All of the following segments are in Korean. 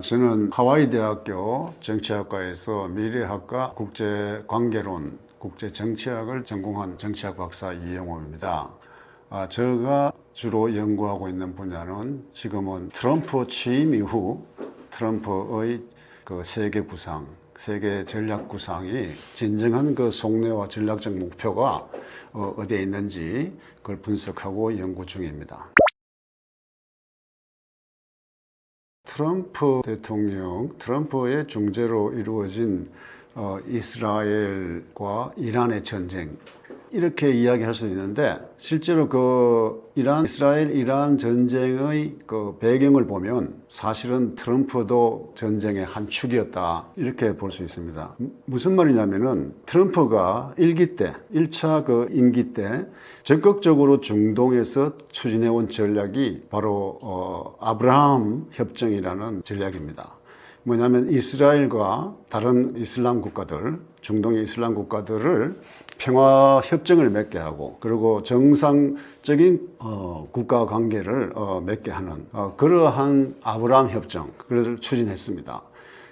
저는 하와이 대학교 정치학과에서 미래학과 국제관계론, 국제정치학을 전공한 정치학 박사 이영호입니다. 제가 주로 연구하고 있는 분야는 지금은 트럼프 취임 이후 트럼프의 그 세계 구상, 세계 전략 구상이 진정한 그 속내와 전략적 목표가 어디에 있는지 그걸 분석하고 연구 중입니다. 트럼프 대통령, 트럼프의 중재로 이루어진 이스라엘과 이란의 전쟁, 이렇게 이야기할 수 있는데, 실제로 그 이스라엘-이란 전쟁의 그 배경을 보면 사실은 트럼프도 전쟁의 한 축이었다, 이렇게 볼 수 있습니다. 무슨 말이냐면은 트럼프가 1차 그 임기 때 적극적으로 중동에서 추진해온 전략이 바로 아브라함 협정이라는 전략입니다. 뭐냐면 이스라엘과 다른 이슬람 국가들, 중동의 이슬람 국가들을 평화 협정을 맺게 하고, 그리고 정상적인 국가 관계를 맺게 하는 그러한 아브라함 협정, 그것을 추진했습니다.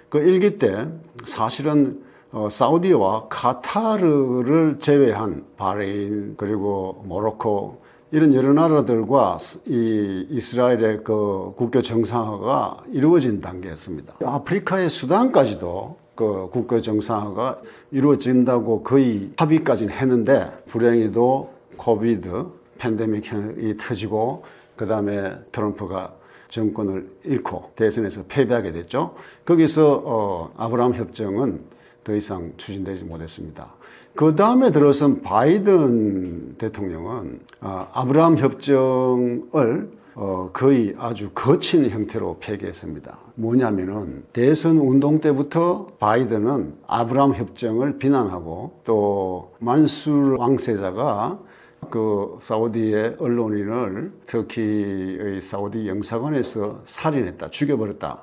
그 1기 때 사실은 사우디와 카타르를 제외한 바레인, 그리고 모로코, 이런 여러 나라들과 이 이스라엘의 그 국교 정상화가 이루어진 단계였습니다. 아프리카의 수단까지도 그 국교 정상화가 이루어진다고 거의 합의까지는 했는데, 불행히도 코비드 팬데믹이 터지고, 그 다음에 트럼프가 정권을 잃고 대선에서 패배하게 됐죠. 거기서 아브라함 협정은 더 이상 추진되지 못했습니다. 그 다음에 들어선 바이든 대통령은 아브라함 협정을 거의 아주 거친 형태로 폐기했습니다. 뭐냐면은 대선 운동 때부터 바이든은 아브라함 협정을 비난하고, 또 만술 왕세자가 그 사우디의 언론인을 터키의 사우디 영사관에서 살인했다, 죽여버렸다,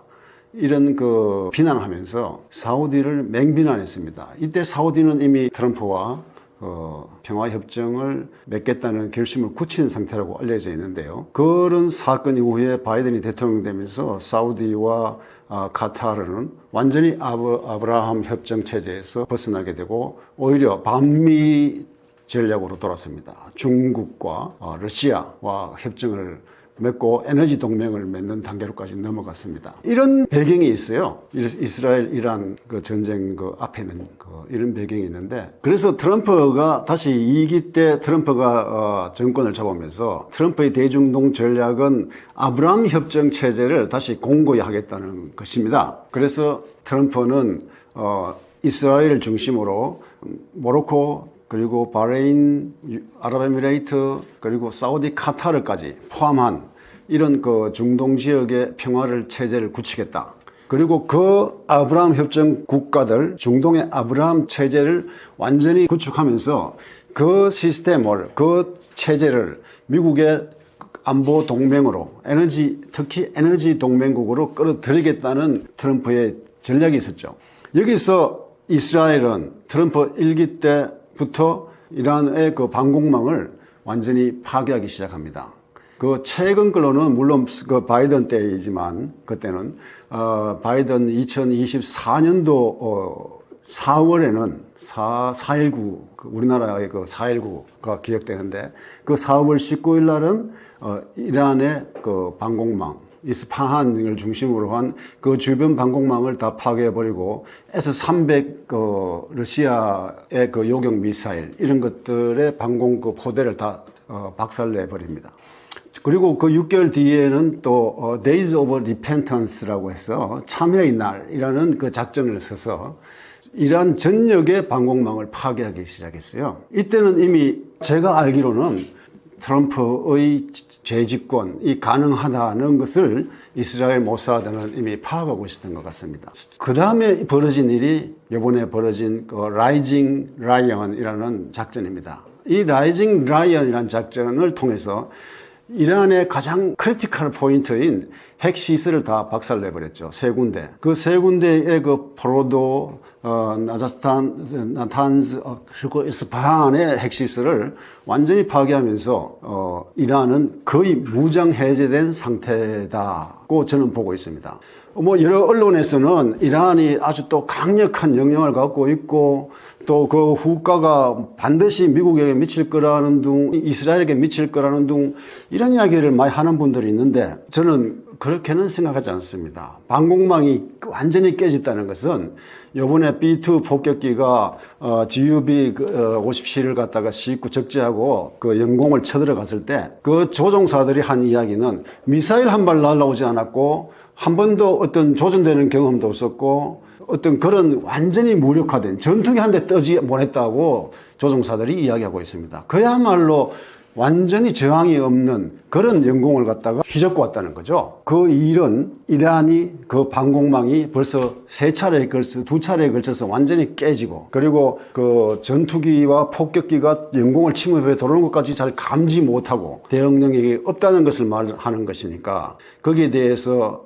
이런 그 비난하면서 사우디를 맹비난했습니다. 이때 사우디는 이미 트럼프와 평화협정을 맺겠다는 결심을 굳힌 상태라고 알려져 있는데요. 그런 사건 이후에 바이든이 대통령 되면서 사우디와 카타르는 완전히 아브라함 협정 체제에서 벗어나게 되고, 오히려 반미 전략으로 돌았습니다. 중국과 러시아와 협정을 맺고 에너지 동맹을 맺는 단계로까지 넘어갔습니다. 이런 배경이 있어요. 이스라엘 이란 그 전쟁 그 앞에는 이런 배경이 있는데, 그래서 트럼프가 다시 2기 때 트럼프가 정권을 잡으면서 트럼프의 대중동 전략은 아브라함 협정 체제를 다시 공고히 하겠다는 것입니다. 그래서 트럼프는 이스라엘 중심으로 모로코, 그리고 바레인, 아랍에미레이트, 그리고 사우디, 카타르까지 포함한 이런 그 중동 지역의 평화를 체제를 구축했다. 그리고 그 아브라함 협정 국가들, 중동의 아브라함 체제를 완전히 구축하면서 그 시스템을, 그 체제를 미국의 안보 동맹으로, 특히 에너지 동맹국으로 끌어들이겠다는 트럼프의 전략이 있었죠. 여기서 이스라엘은 트럼프 1기 때부터 이란의 그 방공망을 완전히 파괴하기 시작합니다. 그 최근 걸로는 물론 그 바이든 때이지만, 그때는 바이든 2024년도 4월에는 4.19, 우리나라의 그 4.19가 기억되는데, 그 4월 19일 날은 이란의 그 방공망, 이스파한을 중심으로 한 그 주변 방공망을 다 파괴해버리고, S-300 러시아의 그 요격 미사일, 이런 것들의 방공 그 포대를 다 박살내버립니다. 그리고 그 6개월 뒤에는 또 Days of Repentance라고 해서 참회의 날이라는 그 작전을 써서 이란 전역의 방공망을 파괴하기 시작했어요. 이때는 이미 제가 알기로는 트럼프의 재집권이 가능하다는 것을 이스라엘 모사드는 이미 파악하고 있었던 것 같습니다. 그 다음에 벌어진 일이 이번에 벌어진 그 라이징 라이언이라는 작전입니다. 이 라이징 라이언이라는 작전을 통해서 이란의 가장 크리티컬 포인트인 핵시설을 다 박살내버렸죠. 3군데. 그 3군데의 그 포로도, 나탄즈, 그리고 이스파한의 핵시설을 완전히 파괴하면서 이란은 거의 무장 해제된 상태다고 저는 보고 있습니다. 여러 언론에서는 이란이 아주 또 강력한 영향을 갖고 있고 또 그 후과가 반드시 미국에게 미칠 거라는 둥, 이스라엘에게 미칠 거라는 둥 이런 이야기를 많이 하는 분들이 있는데 저는 그렇게는 생각하지 않습니다. 방공망이 완전히 깨졌다는 것은 요번에 B2 폭격기가 GUB 57을 갖다가 싣고 적재하고 그 영공을 쳐들어갔을 때 그 조종사들이 한 이야기는 미사일 한 발 날라오지 않았고 한 번도 어떤 조준되는 경험도 없었고 어떤 그런 완전히 무력화된 전투기 한 대 떠지 못했다고 조종사들이 이야기하고 있습니다. 그야말로 완전히 저항이 없는 그런 영공을 갖다가 휘젓고 왔다는 거죠. 그 일은 이란이 그 방공망이 벌써 두 차례에 걸쳐서 완전히 깨지고 그리고 그 전투기와 폭격기가 영공을 침입해 들어오는 것까지 잘 감지 못하고 대응 능력이 없다는 것을 말하는 것이니까 거기에 대해서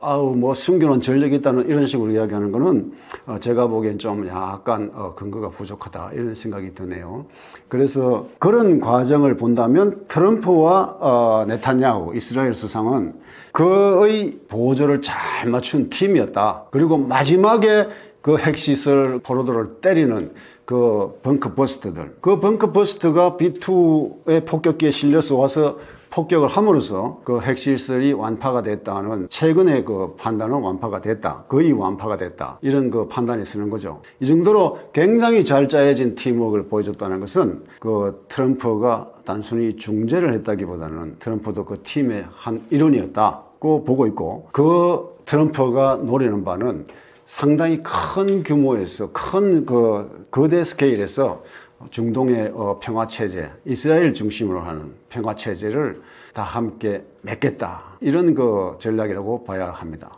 숨겨놓은 전력이 있다는 이런 식으로 이야기하는 거는 제가 보기엔 좀 약간 근거가 부족하다 이런 생각이 드네요. 그래서 그런 과정을 본다면 트럼프와 네타냐후 이스라엘 수상은 그의 보조를 잘 맞춘 팀이었다. 그리고 마지막에 그 핵시설 포로들을 때리는 그 벙커버스트들. 그 벙커버스트가 B2의 폭격기에 실려서 와서 폭격을 함으로써 그 핵시설이 완파가 됐다는 최근의 그 판단은 완파가 됐다. 거의 완파가 됐다. 이런 그 판단이 쓰는 거죠. 이 정도로 굉장히 잘 짜여진 팀워크를 보여줬다는 것은 그 트럼프가 단순히 중재를 했다기보다는 트럼프도 그 팀의 한 일원이었다고 보고 있고 그 트럼프가 노리는 바는 상당히 큰 규모에서 큰 그 거대 스케일에서 중동의 평화체제, 이스라엘 중심으로 하는 평화체제를 다 함께 맺겠다. 이런 그 전략이라고 봐야 합니다.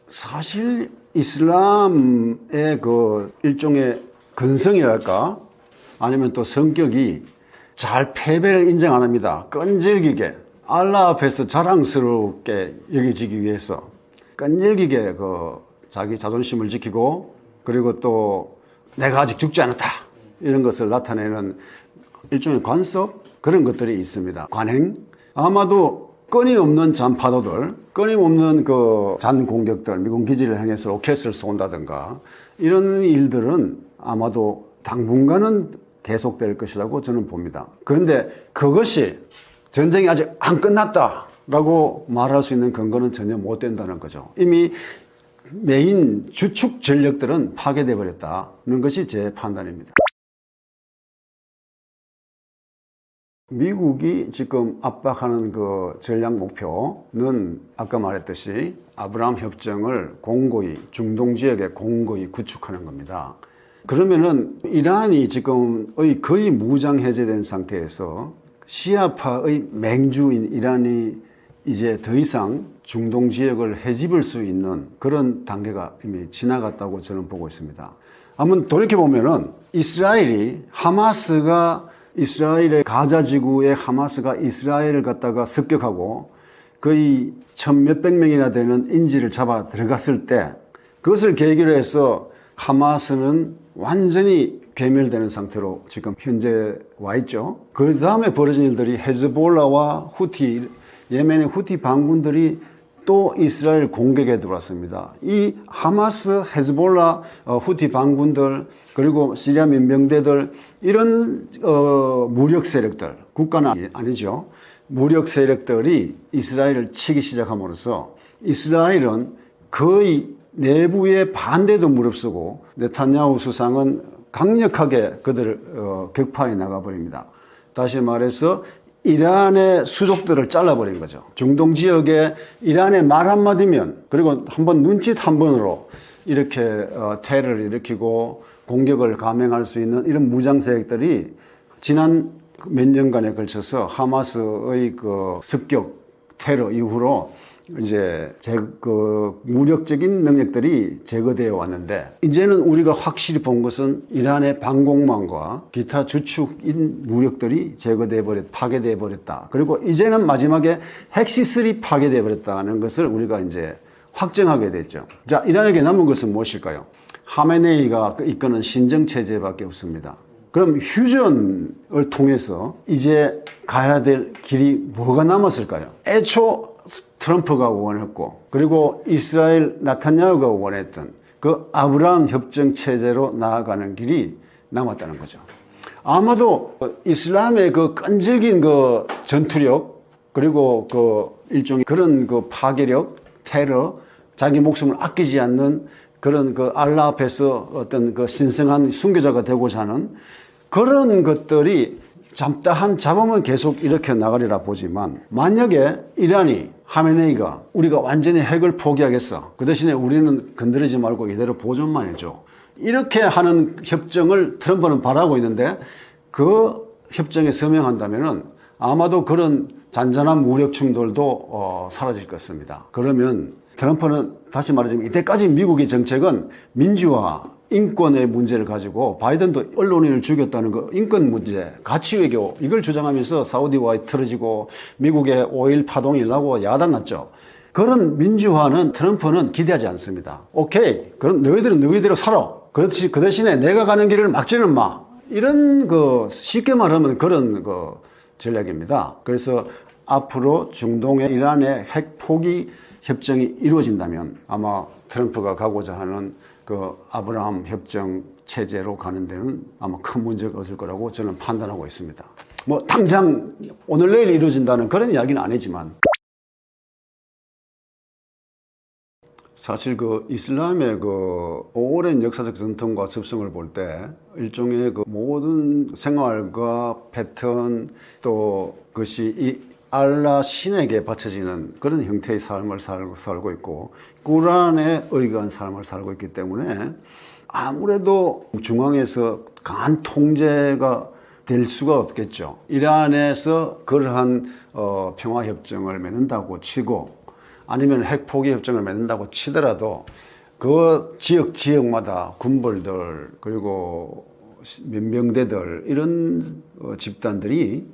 사실 이슬람의 그 일종의 근성이랄까 아니면 또 성격이 잘 패배를 인정 안 합니다. 끈질기게 알라 앞에서 자랑스럽게 여겨지기 위해서 끈질기게 그 자기 자존심을 지키고 그리고 또 내가 아직 죽지 않았다 이런 것을 나타내는 일종의 관습 그런 것들이 있습니다. 관행 아마도 끊임없는 잔파도들 끊임없는 그 잔 공격들 미군 기지를 향해서 로켓을 쏜다든가 이런 일들은 아마도 당분간은 계속될 것이라고 저는 봅니다. 그런데 그것이 전쟁이 아직 안 끝났다라고 말할 수 있는 근거는 전혀 못 된다는 거죠. 이미 메인 주축 전력들은 파괴돼 버렸다는 것이 제 판단입니다. 미국이 지금 압박하는 그 전략 목표는 아까 말했듯이 아브라함 협정을 공고히 중동 지역에 공고히 구축하는 겁니다. 그러면은 이란이 지금의 거의 무장 해제된 상태에서 시아파의 맹주인 이란이 이제 더 이상 중동 지역을 헤집을 수 있는 그런 단계가 이미 지나갔다고 저는 보고 있습니다. 한번 돌이켜보면은 이스라엘의 가자 지구의 하마스가 이스라엘을 갖다가 습격하고 거의 1,몇백 명이나 되는 인질을 잡아 들어갔을 때 그것을 계기로 해서 하마스는 완전히 괴멸되는 상태로 지금 현재 와 있죠. 그 다음에 벌어진 일들이 헤즈볼라와 후티, 예멘의 후티 반군들이 또 이스라엘 공격에 들어왔습니다. 이 하마스, 헤즈볼라, 후티 반군들 그리고 시리아 민병대들 이런 무력 세력들, 국가는 아니죠. 무력 세력들이 이스라엘을 치기 시작함으로써 이스라엘은 거의 내부의 반대도 무릅쓰고 네타냐후 수상은 강력하게 그들을 격파해 나가버립니다. 다시 말해서 이란의 수족들을 잘라버린 거죠. 중동 지역에 이란의 말 한마디면 그리고 한번 눈짓 한 번으로 이렇게 테러를 일으키고 공격을 감행할 수 있는 이런 무장 세력들이 지난 몇 년간에 걸쳐서 하마스의 그 습격 테러 이후로 이제 무력적인 능력들이 제거되어 왔는데 이제는 우리가 확실히 본 것은 이란의 방공망과 기타 주축인 무력들이 파괴되어 버렸다. 그리고 이제는 마지막에 핵시설이 파괴되어 버렸다는 것을 우리가 이제 확정하게 됐죠. 자, 이란에게 남은 것은 무엇일까요? 하메네이가 이끄는 신정체제밖에 없습니다. 그럼 휴전을 통해서 이제 가야 될 길이 뭐가 남았을까요? 애초 트럼프가 원했고, 그리고 이스라엘 나타냐후가 원했던 그 아브라함 협정 체제로 나아가는 길이 남았다는 거죠. 아마도 이슬람의 그 끈질긴 그 전투력, 그리고 그 일종의 그런 그 파괴력, 테러, 자기 목숨을 아끼지 않는 그런 그 알라 앞에서 어떤 그 신성한 순교자가 되고자 하는 그런 것들이 잡으면 계속 이렇게 나가리라 보지만, 만약에 이란이 하메네이가 우리가 완전히 핵을 포기하겠어, 그 대신에 우리는 건드리지 말고 이대로 보존만 해줘, 이렇게 하는 협정을 트럼프는 바라고 있는데, 그 협정에 서명한다면은 아마도 그런 잔잔한 무력 충돌도 사라질 것입니다. 그러면 트럼프는 다시 말하자면 이때까지 미국의 정책은 민주화, 인권의 문제를 가지고, 바이든도 언론인을 죽였다는 거, 인권 문제, 가치 외교, 이걸 주장하면서 사우디와 틀어지고 미국의 5.1 파동이 일어나고 야단났죠. 그런 민주화는 트럼프는 기대하지 않습니다. 오케이, 그럼 너희들은 너희대로 살아. 그렇지, 그 대신에 내가 가는 길을 막지는 마. 이런 쉽게 말하면 그런 전략입니다. 그래서 앞으로 중동의 이란의 핵 포기 협정이 이루어진다면 아마 트럼프가 가고자 하는 그 아브라함 협정 체제로 가는 데는 아마 큰 문제가 없을 거라고 저는 판단하고 있습니다. 뭐 당장 오늘 내일 이루어진다는 그런 이야기는 아니지만, 사실 그 이슬람의 그 오랜 역사적 전통과 습성을 볼 때 일종의 그 모든 생활과 패턴, 또 그것이 이 알라 신에게 바쳐지는 그런 형태의 삶을 살고 있고, 꾸란에 의거한 삶을 살고 있기 때문에 아무래도 중앙에서 강한 통제가 될 수가 없겠죠. 이란에서 그러한 평화협정을 맺는다고 치고, 아니면 핵포기 협정을 맺는다고 치더라도 그 지역마다 군벌들, 그리고 민병대들, 이런 집단들이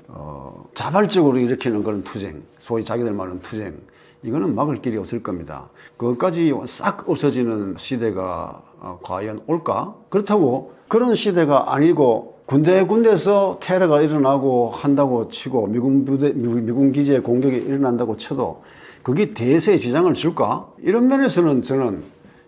자발적으로 일으키는 그런 투쟁, 소위 자기들 말하는 투쟁, 이거는 막을 길이 없을 겁니다. 그것까지 싹 없어지는 시대가 과연 올까? 그렇다고 그런 시대가 아니고 군데에서 테러가 일어나고 한다고 치고, 미군 기지에 공격이 일어난다고 쳐도 그게 대세에 지장을 줄까? 이런 면에서는 저는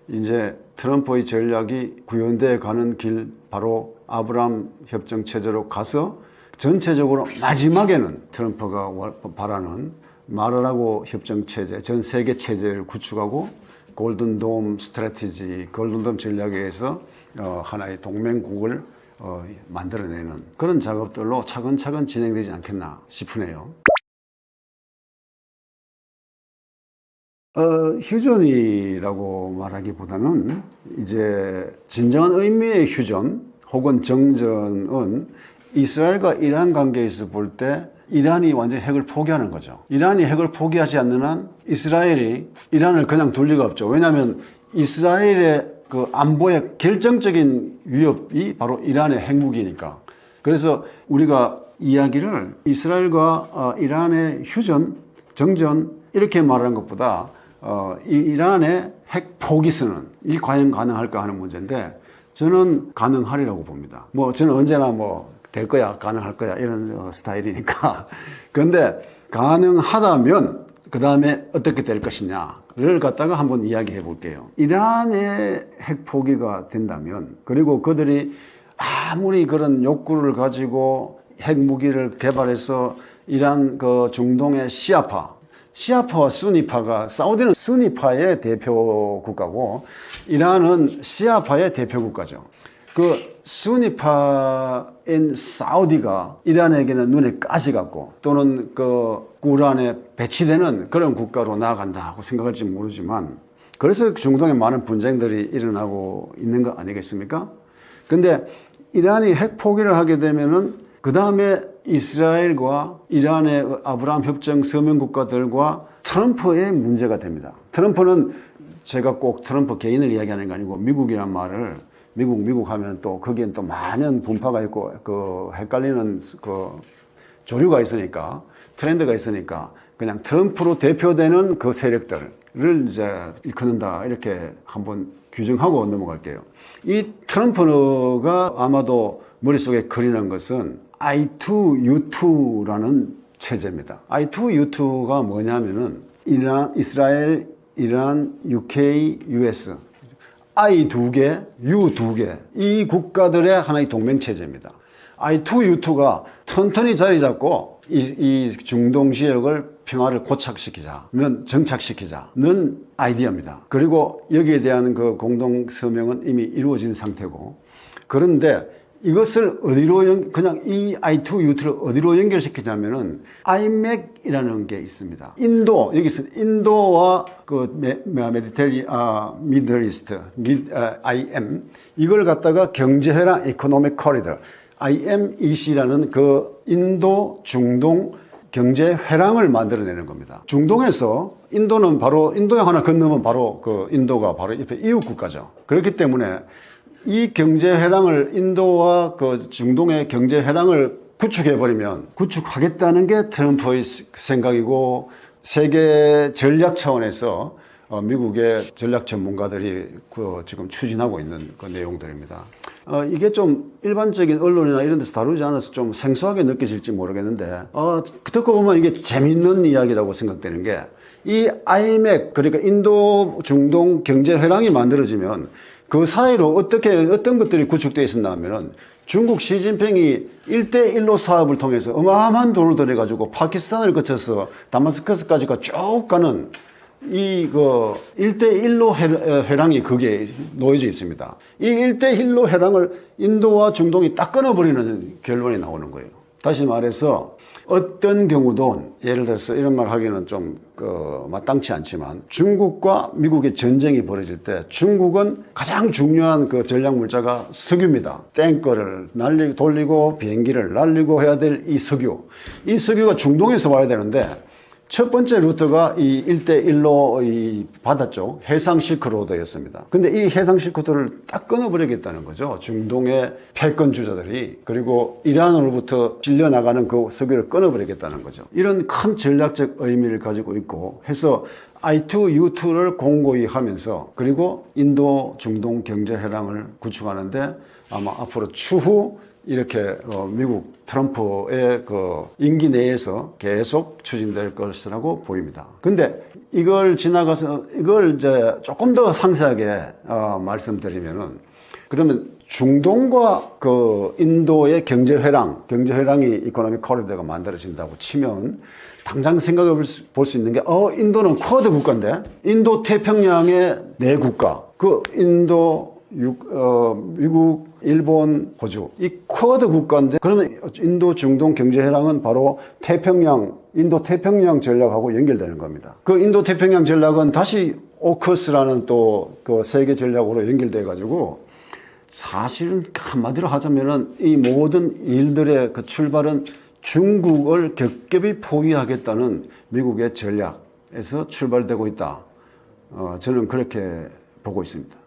이제 트럼프의 전략이 구현되어 가는 길, 바로 아브라함 협정 체제로 가서 전체적으로 마지막에는 트럼프가 바라는 마라라고 협정 체제, 전 세계 체제를 구축하고 골든돔 스트래티지, 골든돔 전략에 의해서 하나의 동맹국을 만들어내는 그런 작업들로 차근차근 진행되지 않겠나 싶으네요. 휴전이라고 말하기보다는 이제 진정한 의미의 휴전 혹은 정전은 이스라엘과 이란 관계에서 볼 때 이란이 완전히 핵을 포기하는 거죠. 이란이 핵을 포기하지 않는 한 이스라엘이 이란을 그냥 둘 리가 없죠. 왜냐하면 이스라엘의 그 안보의 결정적인 위협이 바로 이란의 핵무기니까. 그래서 우리가 이야기를 이스라엘과 이란의 휴전, 정전 이렇게 말하는 것보다 이란의 핵 포기선언, 이 과연 가능할까 하는 문제인데, 저는 가능하리라고 봅니다. 뭐 저는 언제나 될 거야, 가능할 거야, 이런 스타일이니까. 그런데 가능하다면 그 다음에 어떻게 될 것이냐를 갖다가 한번 이야기해 볼게요. 이란의 핵 포기가 된다면, 그리고 그들이 아무리 그런 욕구를 가지고 핵무기를 개발해서 이란 그 중동의 시아파와 수니파가, 사우디는 수니파의 대표 국가고 이란은 시아파의 대표 국가죠. 그 수니파인 사우디가 이란에게는 눈에 가시 같고, 또는 그 꾸란에 배치되는 그런 국가로 나아간다고 생각할지 모르지만, 그래서 중동에 많은 분쟁들이 일어나고 있는 거 아니겠습니까? 근데 이란이 핵 포기를 하게 되면은 그 다음에 이스라엘과 이란의 아브라함 협정 서명 국가들과 트럼프의 문제가 됩니다. 트럼프는, 제가 꼭 트럼프 개인을 이야기하는 게 아니고 미국이란 말을, 미국 하면 또 거기엔 또 많은 분파가 있고 그 헷갈리는 그 조류가 있으니까, 트렌드가 있으니까 그냥 트럼프로 대표되는 그 세력들을 이제 일컫는다, 이렇게 한번 규정하고 넘어갈게요. 이 트럼프가 아마도 머릿속에 그리는 것은 I2U2라는 체제입니다. I2U2가 뭐냐면은 이스라엘, 이란, UK, US I 2개, U 2개 이 국가들의 하나의 동맹체제입니다. I2U2가 튼튼히 자리 잡고 이 중동 지역을 평화를 고착시키자는 정착시키자는 아이디어입니다. 그리고 여기에 대한 그 공동 서명은 이미 이루어진 상태고 그런데 이것을 어디로 그냥 이 I2U2를 어디로 연결시키냐면은 IMEC이라는 게 있습니다. 여기서 인도와 그 미들 이스트, IM 이걸 갖다가 경제회랑 이코노믹 코리더 IMEC라는 그 인도 중동 경제 회랑을 만들어내는 겁니다. 중동에서 인도는 바로 인도양 하나 건너면 바로 그 인도가 바로 옆에 이웃 국가죠. 그렇기 때문에 이 경제 회랑을 인도와 그 중동의 경제 회랑을 구축해버리면 구축하겠다는 게 트럼프의 생각이고 세계 전략 차원에서 미국의 전략 전문가들이 지금 추진하고 있는 그 내용들입니다. 이게 좀 일반적인 언론이나 이런 데서 다루지 않아서 좀 생소하게 느껴질지 모르겠는데 듣고 보면 이게 재밌는 이야기라고 생각되는 게 이 IMEC 그러니까 인도 중동 경제 회랑이 만들어지면 그 사이로 어떤 것들이 구축되어 있었나 하면은 중국 시진핑이 1대1로 사업을 통해서 어마어마한 돈을 들여가지고 파키스탄을 거쳐서 다마스커스까지가 쭉 가는 이 1대1로 회랑이 그게 놓여져 있습니다. 이 1대1로 회랑을 인도와 중동이 딱 끊어버리는 결론이 나오는 거예요. 다시 말해서 어떤 경우도 예를 들어서 이런 말 하기는 좀 마땅치 않지만 중국과 미국의 전쟁이 벌어질 때 중국은 가장 중요한 그 전략 물자가 석유입니다. 탱커를 돌리고 비행기를 날리고 해야 될 이 석유가 중동에서 와야 되는데 첫 번째 루트가 이 1대1로 이 바다 쪽 해상 실크로드였습니다. 근데 이 해상 실크로드를 딱 끊어버리겠다는 거죠. 중동의 패권 주자들이 그리고 이란으로부터 질려나가는 그 석유를 끊어버리겠다는 거죠. 이런 큰 전략적 의미를 가지고 있고 해서 I2U2를 공고히 하면서 그리고 인도 중동 경제 회랑을 구축하는데 아마 앞으로 추후 이렇게 미국 트럼프의 그 임기 내에서 계속 추진될 것이라고 보입니다. 근데 이걸 지나가서 이걸 이제 조금 더 상세하게 말씀드리면은 그러면 중동과 그 인도의 경제회랑이 이코노믹 코리더가 만들어진다고 치면 당장 생각해 볼 수 있는 게 인도는 쿼드 국가인데 인도 태평양의 네 국가 그 인도 미국, 일본, 호주 이 쿼드 국가인데 그러면 인도 중동 경제회랑은 바로 인도 태평양 전략하고 연결되는 겁니다. 그 인도 태평양 전략은 다시 오커스라는 또 그 세계 전략으로 연결돼 가지고 사실은 한마디로 하자면은 이 모든 일들의 그 출발은 중국을 겹겹이 포위하겠다는 미국의 전략에서 출발되고 있다. 저는 그렇게 보고 있습니다.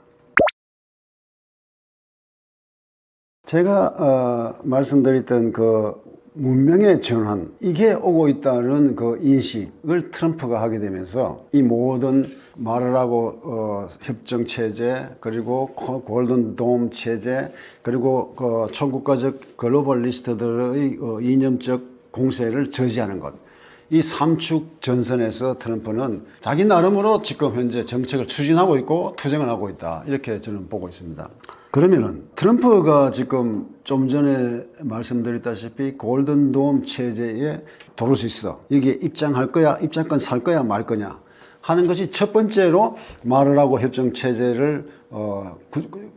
제가 말씀드렸던 그 문명의 전환 이게 오고 있다는 그 인식을 트럼프가 하게 되면서 이 모든 말을 하고 협정 체제 그리고 골든 돔 체제 그리고 그 총국가적 글로벌리스트들의 이념적 공세를 저지하는 것 이 삼축 전선에서 트럼프는 자기 나름으로 지금 현재 정책을 추진하고 있고 투쟁을 하고 있다 이렇게 저는 보고 있습니다. 그러면은 트럼프가 지금 좀 전에 말씀드렸다시피 골든돔 체제에 들어올 수 있어. 여기에 입장할 거야, 입장권 살 거야, 말 거냐 하는 것이 첫 번째로 말을 하고 협정 체제를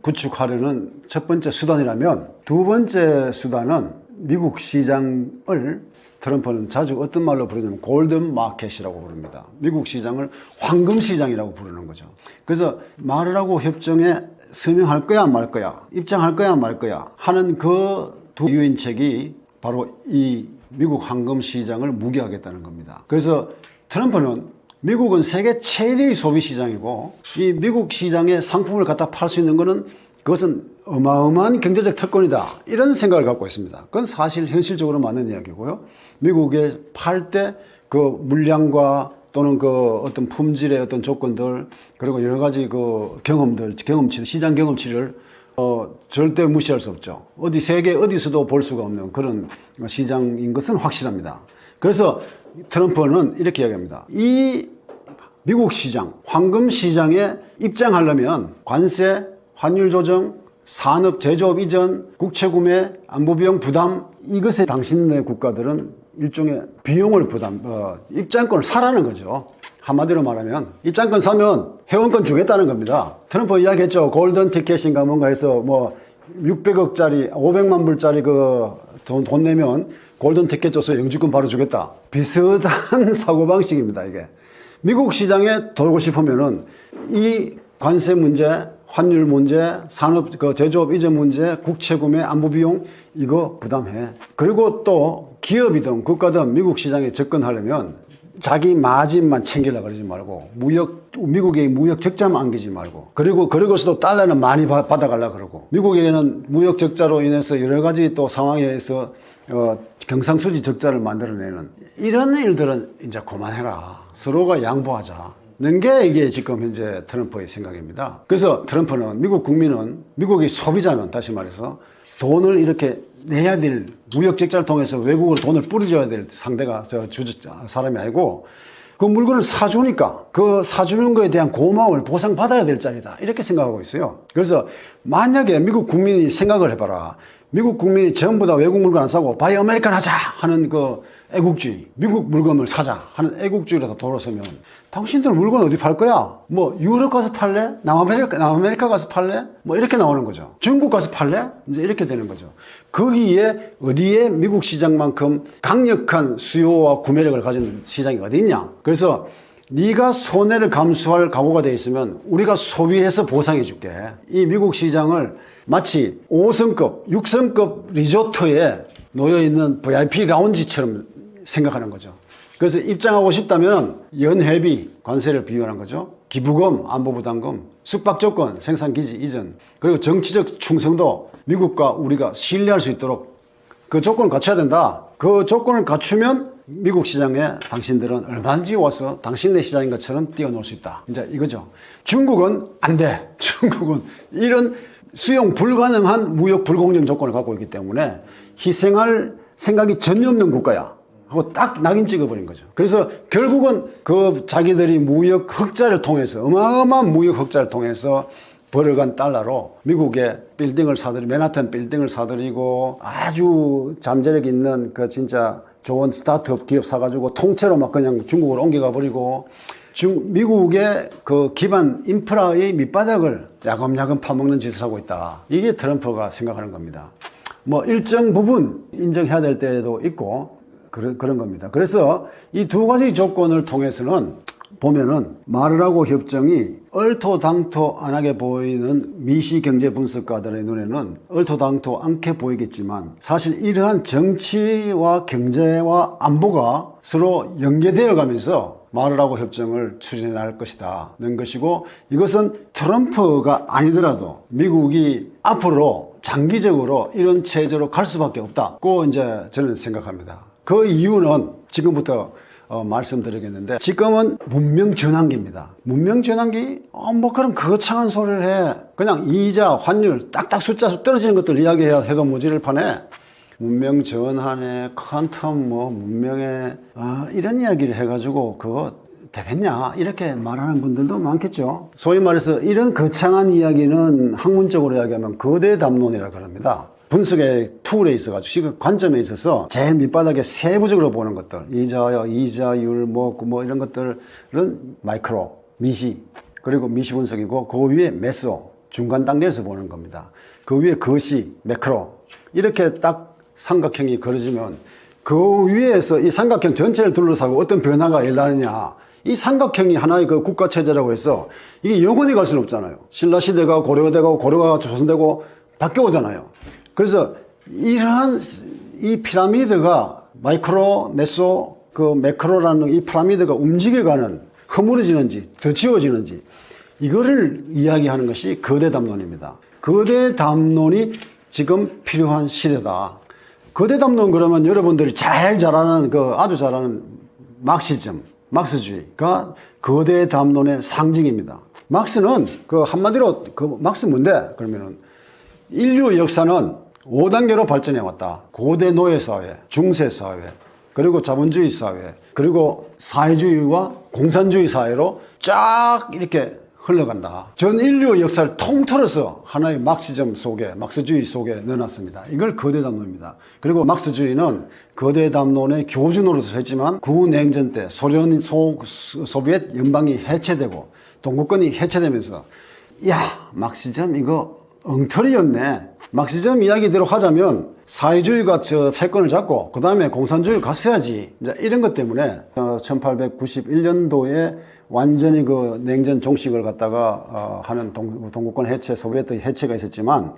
구축하려는 첫 번째 수단이라면 두 번째 수단은 미국 시장을 트럼프는 자주 어떤 말로 부르냐면 골든 마켓이라고 부릅니다. 미국 시장을 황금 시장이라고 부르는 거죠. 그래서 말을 하고 협정에 서명할 거야 말 거야 입장할 거야 말 거야 하는 그 두 유인책이 바로 이 미국 황금 시장을 무기하겠다는 겁니다. 그래서 트럼프는 미국은 세계 최대의 소비 시장이고 이 미국 시장에 상품을 갖다 팔 수 있는 것은 그것은 어마어마한 경제적 특권이다 이런 생각을 갖고 있습니다. 그건 사실 현실적으로 맞는 이야기고요. 미국에 팔 때 그 물량과 또는 그 어떤 품질의 어떤 조건들 그리고 여러 가지 그 시장 경험치를 절대 무시할 수 없죠. 어디 세계 어디서도 볼 수가 없는 그런 시장인 것은 확실합니다. 그래서 트럼프는 이렇게 이야기합니다. 이 미국 시장, 황금 시장에 입장하려면 관세, 환율 조정, 산업 제조업 이전, 국채 구매, 안보 비용 부담, 이것에 당신네 국가들은 일종의 비용을 입장권을 사라는 거죠. 한마디로 말하면 입장권 사면 회원권 주겠다는 겁니다. 트럼프 이야기했죠. 골든 티켓인가 뭔가 해서 뭐 600억짜리 500만 불짜리 돈 내면 골든 티켓 줘서 영주권 바로 주겠다. 비슷한 사고방식입니다. 이게 미국 시장에 돌고 싶으면은 이 관세 문제, 환율 문제, 산업 제조업 이전 문제, 국채 구매, 안보 비용 이거 부담해. 그리고 또 기업이든 국가든 미국 시장에 접근하려면 자기 마진만 챙기려고 그러지 말고 미국의 무역 적자만 안기지 말고 그리고서도 달러는 많이 받아가려고 그러고 미국에게는 무역 적자로 인해서 여러 가지 또 상황에서 경상수지 적자를 만들어내는 이런 일들은 이제 그만해라. 서로가 양보하자. 는 게 이게 지금 현재 트럼프의 생각입니다. 그래서 트럼프는 미국 국민은 미국의 소비자는 다시 말해서 돈을 이렇게 내야 될 무역 적자를 통해서 외국으로 돈을 뿌려줘야 될 상대가 사람이 아니고 그 물건을 사주니까 그 사주는 거에 대한 고마움을 보상받아야 될 자리다. 이렇게 생각하고 있어요. 그래서 만약에 미국 국민이 생각을 해봐라. 미국 국민이 전부 다 외국 물건 안 사고 바이 아메리칸 하자 하는 그 애국주의, 미국 물건을 사자 하는 애국주의라도 돌아서면 당신들 물건 어디 팔 거야? 뭐 유럽 가서 팔래? 남아메리카 가서 팔래? 뭐 이렇게 나오는 거죠. 중국 가서 팔래? 이제 이렇게 되는 거죠. 거기에 어디에 미국 시장만큼 강력한 수요와 구매력을 가진 시장이 어디 있냐? 그래서 네가 손해를 감수할 각오가 돼 있으면 우리가 소비해서 보상해 줄게. 이 미국 시장을 마치 5성급, 6성급 리조트에 놓여있는 VIP 라운지처럼 생각하는 거죠. 그래서 입장하고 싶다면 연회비, 관세를 비교하는 거죠. 기부금, 안보부담금, 숙박조건, 생산기지 이전, 그리고 정치적 충성도, 미국과 우리가 신뢰할 수 있도록 그 조건을 갖춰야 된다. 그 조건을 갖추면 미국 시장에 당신들은 얼마든지 와서 당신네 시장인 것처럼 뛰어놀 수 있다. 이제 이거죠. 중국은 안 돼. 중국은 이런 수용 불가능한 무역 불공정 조건을 갖고 있기 때문에 희생할 생각이 전혀 없는 국가야 하고 딱 낙인 찍어버린 거죠. 그래서 결국은 그 자기들이 무역 흑자를 통해서 어마어마한 무역 흑자를 통해서 벌어간 달러로 미국의 빌딩을 사들이고 맨하탄 빌딩을 사들이고 아주 잠재력 있는 그 진짜 좋은 스타트업 기업 사가지고 통째로 막 그냥 중국으로 옮겨가 버리고 미국의 그 기반 인프라의 밑바닥을 야금야금 파먹는 짓을 하고 있다. 이게 트럼프가 생각하는 겁니다. 뭐 일정 부분 인정해야 될 때도 있고 그런 겁니다. 그래서 이 두 가지 조건을 통해서는 보면은 마르라고 협정이 얼토당토 안 하게 보이는 미시 경제 분석가들의 눈에는 얼토당토 않게 보이겠지만 사실 이러한 정치와 경제와 안보가 서로 연계되어 가면서 마르라고 협정을 추진해 나갈 것이다 는 것이고 이것은 트럼프가 아니더라도 미국이 앞으로 장기적으로 이런 체제로 갈 수밖에 없다고 이제 저는 생각합니다. 그 이유는 지금부터 말씀드리겠는데 지금은 문명 전환기입니다. 문명 전환기? 뭐 그런 거창한 소리를 해. 그냥 이자, 환율, 딱딱 숫자 떨어지는 것들 이야기해도 무지를 파네. 문명 전환에 퀀텀 문명에 이런 이야기를 해가지고 그거 되겠냐 이렇게 말하는 분들도 많겠죠. 소위 말해서 이런 거창한 이야기는 학문적으로 이야기하면 거대 담론이라고 합니다. 분석의 툴에 있어가지고 지금 관점에 있어서 제일 밑바닥에 세부적으로 보는 것들 이자율 뭐 이런 것들은 마이크로 미시 그리고 미시 분석이고 그 위에 메소 중간 단계에서 보는 겁니다. 그 위에 거시 매크로 이렇게 딱 삼각형이 그려지면 그 위에서 이 삼각형 전체를 둘러싸고 어떤 변화가 일어나느냐 이 삼각형이 하나의 그 국가체제라고 해서 이게 영원히 갈 수는 없잖아요. 신라시대가 고려되고 고려가 조선되고 바뀌어오잖아요. 그래서 이러한 이 피라미드가 마이크로, 메소, 그 매크로라는 이 피라미드가 움직여가는 허물어지는지 더 지워지는지 이거를 이야기하는 것이 거대 담론입니다. 거대 담론이 지금 필요한 시대다. 거대 담론 그러면 여러분들이 제일 잘 아는 아주 잘 아는 막시즘, 막스주의가 거대 담론의 상징입니다. 막스는 한마디로 막스 뭔데? 그러면은 인류 역사는 5단계로 발전해 왔다. 고대 노예사회, 중세사회, 그리고 자본주의 사회, 그리고 사회주의와 공산주의 사회로 쫙 이렇게 흘러간다. 전 인류 역사를 통틀어서 하나의 막시즘 속에, 막스주의 속에 넣어놨습니다. 이걸 거대 담론입니다. 그리고 막스주의는 거대 담론의 교준으로서 했지만 구냉전 때 소련, 소비에트 연방이 해체되고 동구권이 해체되면서 야, 막시즘 이거 엉터리였네. 막시즘 이야기대로 하자면 사회주의가 패권을 잡고 그 다음에 공산주의를 갔어야지. 이제 이런 것 때문에 1891년도에 완전히 그 냉전 종식을 갖다가 하는 동구권 해체, 소비에트 해체가 있었지만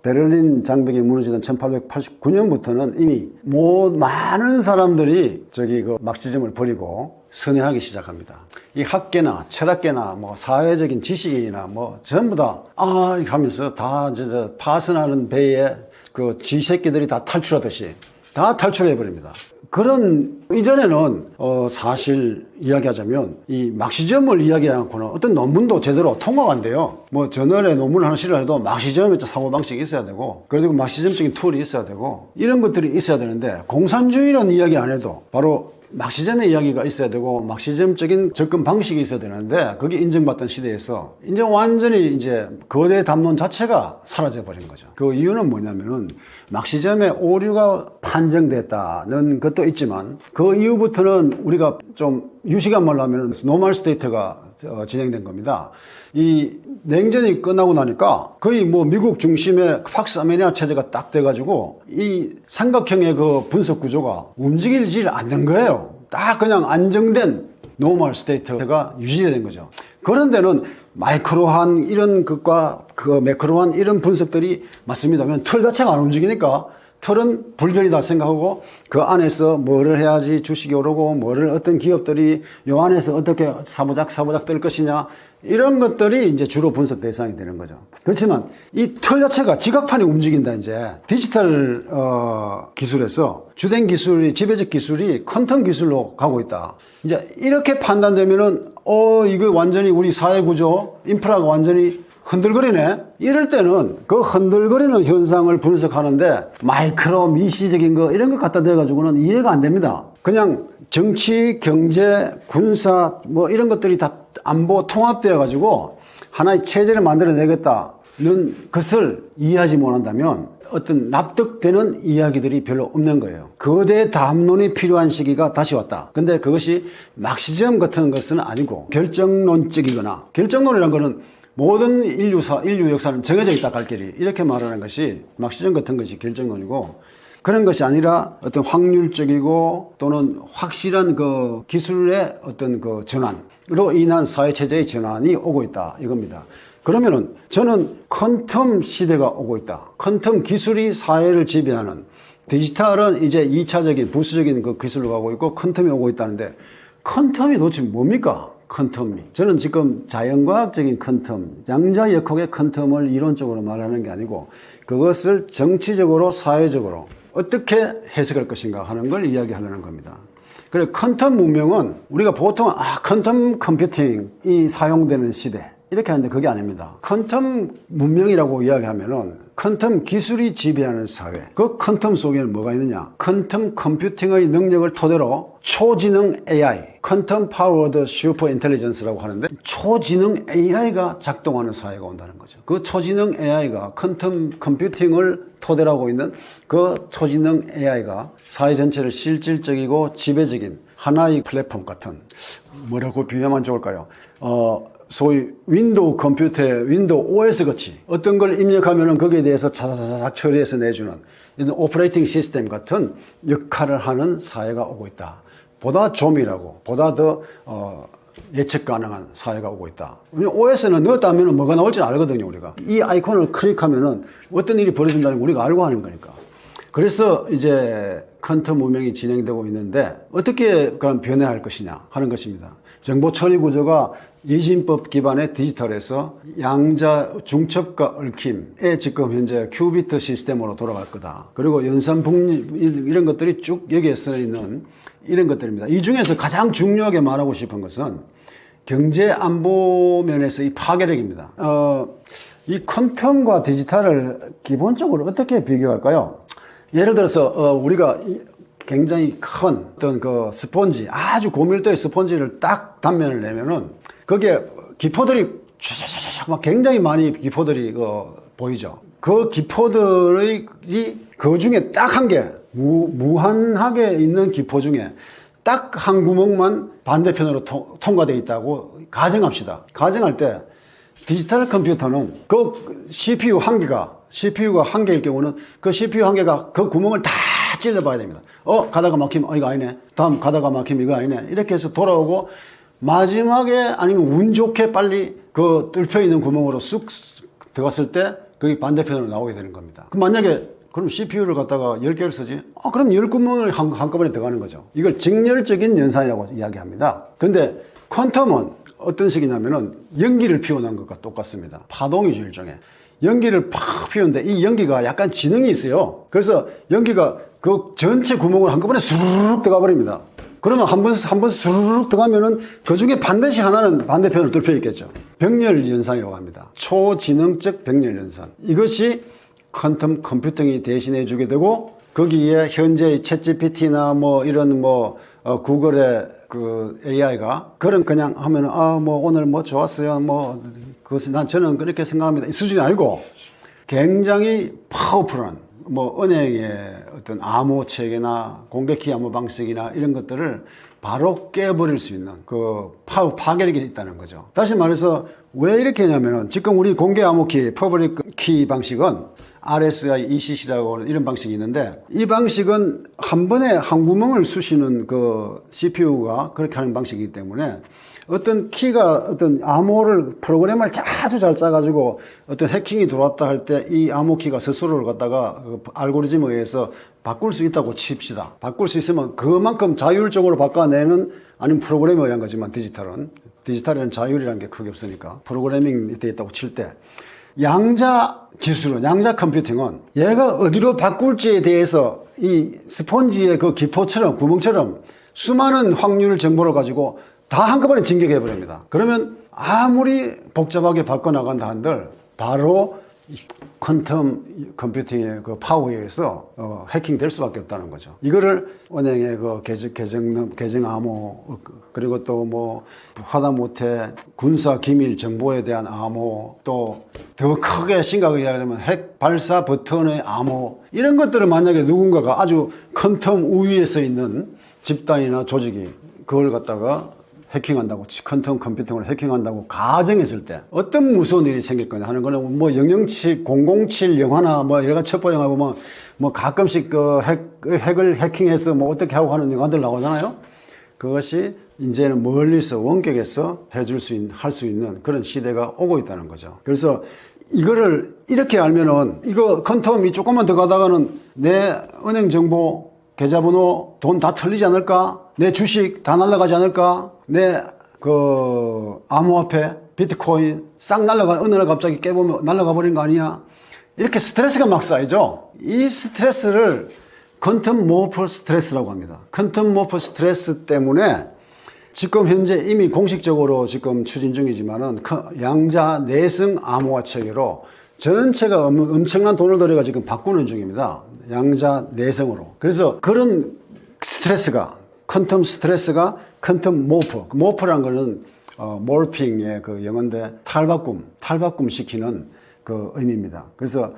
베를린 장벽이 무너지던 1889년부터는 이미 많은 사람들이 그 막시즘을 버리고 선회하기 시작합니다. 이 학계나 철학계나 사회적인 지식인이나 전부 다 하면서 다 파선하는 배에 그 쥐새끼들이 다 탈출하듯이 다 탈출해 버립니다. 그런 이전에는 사실 이야기하자면 이 막시즘을 이야기하고는 어떤 논문도 제대로 통과가 안 돼요. 저널에 논문을 하나 실으려도 막시즘의 사고방식이 있어야 되고, 그리고 막시즘적인 툴이 있어야 되고, 이런 것들이 있어야 되는데 공산주의라는 이야기 안 해도 바로 막시즘의 이야기가 있어야 되고 막시즘적인 접근 방식이 있어야 되는데 그게 인정받던 시대에서 이제 완전히 이제 거대 담론 자체가 사라져 버린 거죠. 그 이유는 뭐냐면은 막시즘의 오류가 판정됐다는 것도 있지만 그 이후부터는 우리가 좀 유식한 말로 하면은 노멀 스테이트가 진행된 겁니다. 이 냉전이 끝나고 나니까 거의 미국 중심의 팍스 아메리카 체제가 딱 돼가지고 이 삼각형의 그 분석 구조가 움직이질 않는 거예요. 딱 그냥 안정된 노멀 스테이트가 유지된 거죠. 그런 데는 마이크로한 이런 것과 그 매크로한 이런 분석들이 맞습니다. 틀 자체가 안 움직이니까 틀은 불변이다 생각하고 그 안에서 뭐를 해야지 주식이 오르고 뭐를 어떤 기업들이 요 안에서 어떻게 사부작 뜰 것이냐 이런 것들이 이제 주로 분석 대상이 되는 거죠. 그렇지만 이 틀 자체가 지각판이 움직인다. 이제 디지털 기술에서 주된 기술이 지배적 기술이 퀀텀 기술로 가고 있다. 이제 이렇게 판단되면은 이거 완전히 우리 사회 구조 인프라가 완전히 흔들거리네. 이럴 때는 그 흔들거리는 현상을 분석하는데 마이크로 미시적인 거 이런 것 갖다 대가지고는 이해가 안 됩니다. 그냥 정치, 경제, 군사 이런 것들이 다 안보 통합되어 가지고 하나의 체제를 만들어내겠다는 것을 이해하지 못한다면 어떤 납득되는 이야기들이 별로 없는 거예요. 거대 담론이 필요한 시기가 다시 왔다. 근데 그것이 막시즘 같은 것은 아니고 결정론적이거나, 결정론이라는 거는 모든 인류 역사는 정해져 있다 갈 길이, 이렇게 말하는 것이 막시즘 같은 것이 결정론이고, 그런 것이 아니라 어떤 확률적이고 또는 확실한 그 기술의 어떤 그 전환으로 인한 사회체제의 전환이 오고 있다 이겁니다. 그러면은 저는 퀀텀 시대가 오고 있다. 퀀텀 기술이 사회를 지배하는, 디지털은 이제 2차적인 부수적인 그 기술로 가고 있고 퀀텀이 오고 있다는데, 퀀텀이 도대체 뭡니까? 퀀텀이. 저는 지금 자연과학적인 퀀텀, 양자역학의 퀀텀을 이론적으로 말하는 게 아니고 그것을 정치적으로 사회적으로 어떻게 해석할 것인가 하는 걸 이야기하려는 겁니다. 그래, 퀀텀 문명은 우리가 보통 퀀텀 컴퓨팅이 사용되는 시대 이렇게 하는데 그게 아닙니다. 퀀텀 문명이라고 이야기하면은 퀀텀 기술이 지배하는 사회, 그 퀀텀 속에는 뭐가 있느냐? 퀀텀 컴퓨팅의 능력을 토대로 초지능 AI, 퀀텀 파워드 슈퍼 인텔리전스라고 하는데 초지능 AI가 작동하는 사회가 온다는 거죠. 그 초지능 AI가 퀀텀 컴퓨팅을 토대로 하고 있는 그 초지능 AI가 사회 전체를 실질적이고 지배적인 하나의 플랫폼 같은, 뭐라고 비유하면 좋을까요? 소위 윈도우 컴퓨터의 윈도우 OS 같이 어떤 걸 입력하면은 거기에 대해서 차사사삭 처리해서 내주는 이런 오퍼레이팅 시스템 같은 역할을 하는 사회가 오고 있다. 보다 조밀하고 보다 더 예측 가능한 사회가 오고 있다. OS는 넣었다 하면은 뭐가 나올지 알거든요, 우리가. 이 아이콘을 클릭하면은 어떤 일이 벌어진다는 걸 우리가 알고 하는 거니까. 그래서 이제 퀀텀 문명이 진행되고 있는데 어떻게 그럼 변해야 할 것이냐 하는 것입니다. 정보 처리 구조가 이진법 기반의 디지털에서 양자 중첩과 얽힘에 지금 현재 큐비트 시스템으로 돌아갈 거다. 그리고 연산북립 이런 것들이 쭉 여기에 써 있는 이런 것들입니다. 이 중에서 가장 중요하게 말하고 싶은 것은 경제 안보 면에서 이 파괴력입니다. 이 퀀텀과 디지털을 기본적으로 어떻게 비교할까요? 예를 들어서 우리가 굉장히 큰 어떤 그 스펀지, 아주 고밀도의 스펀지를 딱 단면을 내면은 거기에 기포들이 쫙쫙쫙 막 굉장히 많이 기포들이 보이죠. 그 기포들이 그 중에 딱 한 개, 무한하게 있는 기포 중에 딱 한 구멍만 반대편으로 통과되어 있다고 가정합시다. 가정할 때 디지털 컴퓨터는 그 CPU가 한 개일 경우는 그 CPU 한 개가 그 구멍을 다 찔러봐야 됩니다. 가다가 막히면 이거 아니네. 다음 가다가 막히면 이거 아니네. 이렇게 해서 돌아오고 마지막에 아니면 운 좋게 빨리 그 뚫혀 있는 구멍으로 쑥 들어갔을 때 그게 반대편으로 나오게 되는 겁니다. 그럼 만약에 그럼 CPU를 갖다가 10개를 쓰지? 그럼 10구멍을 한꺼번에 들어가는 거죠. 이걸 직렬적인 연산이라고 이야기합니다. 근데 퀀텀은 어떤 식이냐면은 연기를 피워놓은 것과 똑같습니다. 파동이죠, 일종의. 연기를 팍 피우는데 이 연기가 약간 지능이 있어요. 그래서 연기가 그 전체 구멍을 한꺼번에 수르륵 들어가 버립니다. 그러면 한 번 수르륵 들어가면은 그 중에 반드시 하나는 반대편으로 뚫혀 있겠죠. 병렬 연산이라고 합니다. 초지능적 병렬 연산. 이것이 퀀텀 컴퓨팅이 대신해 주게 되고 거기에 현재의 챗GPT나 뭐 이런 구글의 그 AI가 그런 그냥 하면은 오늘 좋았어요. 그것은 저는 그렇게 생각합니다. 이 수준이 아니고 굉장히 파워풀한 은행의 어떤 암호 체계나 공격기 암호 방식이나 이런 것들을 바로 깨버릴 수 있는 그 파괴력이 있다는 거죠. 다시 말해서 왜 이렇게 하냐면은 지금 우리 공개 암호키, 퍼블릭 키 방식은 RSI, ECC라고 하는 이런 방식이 있는데 이 방식은 한 번에 한 구멍을 쑤시는 그 CPU가 그렇게 하는 방식이기 때문에 어떤 키가 어떤 암호를 프로그램을 아주 잘 짜가지고 어떤 해킹이 들어왔다 할 때 이 암호 키가 스스로를 갖다가 그 알고리즘에 의해서 바꿀 수 있다고 칩시다. 바꿀 수 있으면 그만큼 자율적으로 바꿔내는 아니면 프로그램에 의한 거지만 디지털에는 자율이라는 게 크게 없으니까 프로그래밍이 되어 있다고 칠 때 양자 기술은, 양자 컴퓨팅은 얘가 어디로 바꿀지에 대해서 이 스폰지의 그 기포처럼, 구멍처럼 수많은 확률 정보를 가지고 다 한꺼번에 진격해버립니다. 그러면 아무리 복잡하게 바꿔나간다 한들 바로 퀀텀 컴퓨팅의 그 파워에 의해서 해킹될 수밖에 없다는 거죠. 이거를 은행의 그 계정 암호, 그리고 또 하다못해 군사 기밀 정보에 대한 암호, 또 더 크게 심각하게 이야기하면 핵 발사 버튼의 암호, 이런 것들을 만약에 누군가가 아주 퀀텀 우위에 서 있는 집단이나 조직이 그걸 갖다가 해킹한다고, 퀀텀 컴퓨팅을 해킹한다고 가정했을 때 어떤 무서운 일이 생길 거냐 하는 거는 007, 007 영화나 여러 가지 첩보 영화 보면 가끔씩 핵을 해킹해서 어떻게 하고 하는 영화들 나오잖아요. 그것이 이제는 멀리서 원격에서 할 수 있는 그런 시대가 오고 있다는 거죠. 그래서 이거를 이렇게 알면은 이거 퀀텀이 조금만 더 가다가는 내 은행 정보, 계좌번호, 돈 다 털리지 않을까? 내 주식 다 날아가지 않을까? 내 암호화폐, 비트코인 싹 어느 날 갑자기 깨보면 날아가 버린 거 아니야? 이렇게 스트레스가 막 쌓이죠. 이 스트레스를 퀀텀 모퍼 스트레스라고 합니다. 퀀텀 모퍼 스트레스 때문에 지금 현재 이미 공식적으로 지금 추진 중이지만은 양자 내성 암호화 체계로 전체가 엄청난 돈을 들여가 지금 바꾸는 중입니다. 양자 내성으로. 그래서 그런 스트레스가, 퀀텀 스트레스가 퀀텀 모퍼라는 거는 몰핑의 그 영어인데 탈바꿈 시키는 그 의미입니다. 그래서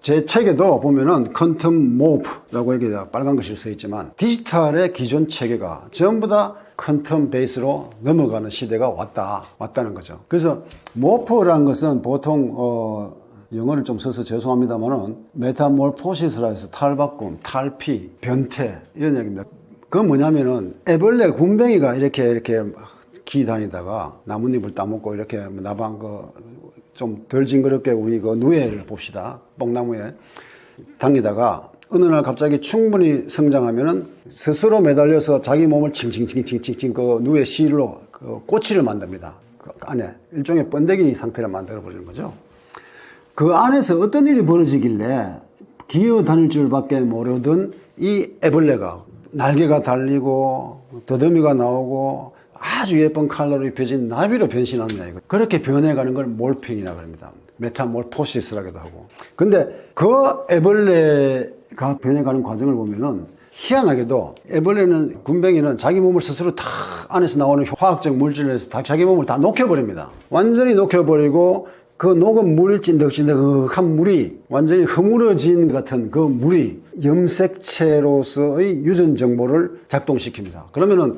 제 책에도 보면은 퀀텀 모프라고 여기 빨간 글씨로 써 있지만 디지털의 기존 체계가 전부 다 퀀텀 베이스로 넘어가는 시대가 왔다는 거죠. 그래서 모프라는 것은 보통 영어를 좀 써서 죄송합니다만은 메타몰포시스라 해서 탈바꿈, 탈피, 변태 이런 얘기입니다. 그건 뭐냐면은 애벌레 군뱅이가 이렇게 기다니다가 나뭇잎을 따먹고 이렇게 나방 좀 덜 징그럽게 우리 누에를 봅시다. 뽕나무에 당기다가 어느 날 갑자기 충분히 성장하면은 스스로 매달려서 자기 몸을 칭칭칭칭칭칭 그 누에 실로 꼬치를 만듭니다. 그 안에 일종의 번데기 상태를 만들어 버리는 거죠. 그 안에서 어떤 일이 벌어지길래 기어 다닐 줄밖에 모르던 이 애벌레가 날개가 달리고 더듬이가 나오고 아주 예쁜 컬러로 입혀진 나비로 변신하느냐 이거. 그렇게 변해가는 걸 몰핑이라고 합니다. 메타몰포시스라고도 하고. 근데 그 애벌레가 변해가는 과정을 보면은 희한하게도 애벌레는 군뱅이는 자기 몸을 스스로 다 안에서 나오는 화학적 물질을 해서 다 자기 몸을 다 녹여버립니다. 완전히 녹여버리고 그 녹은 물이 찐득찐득한 물이 완전히 허물어진 같은 그 물이 염색체로서의 유전 정보를 작동시킵니다. 그러면은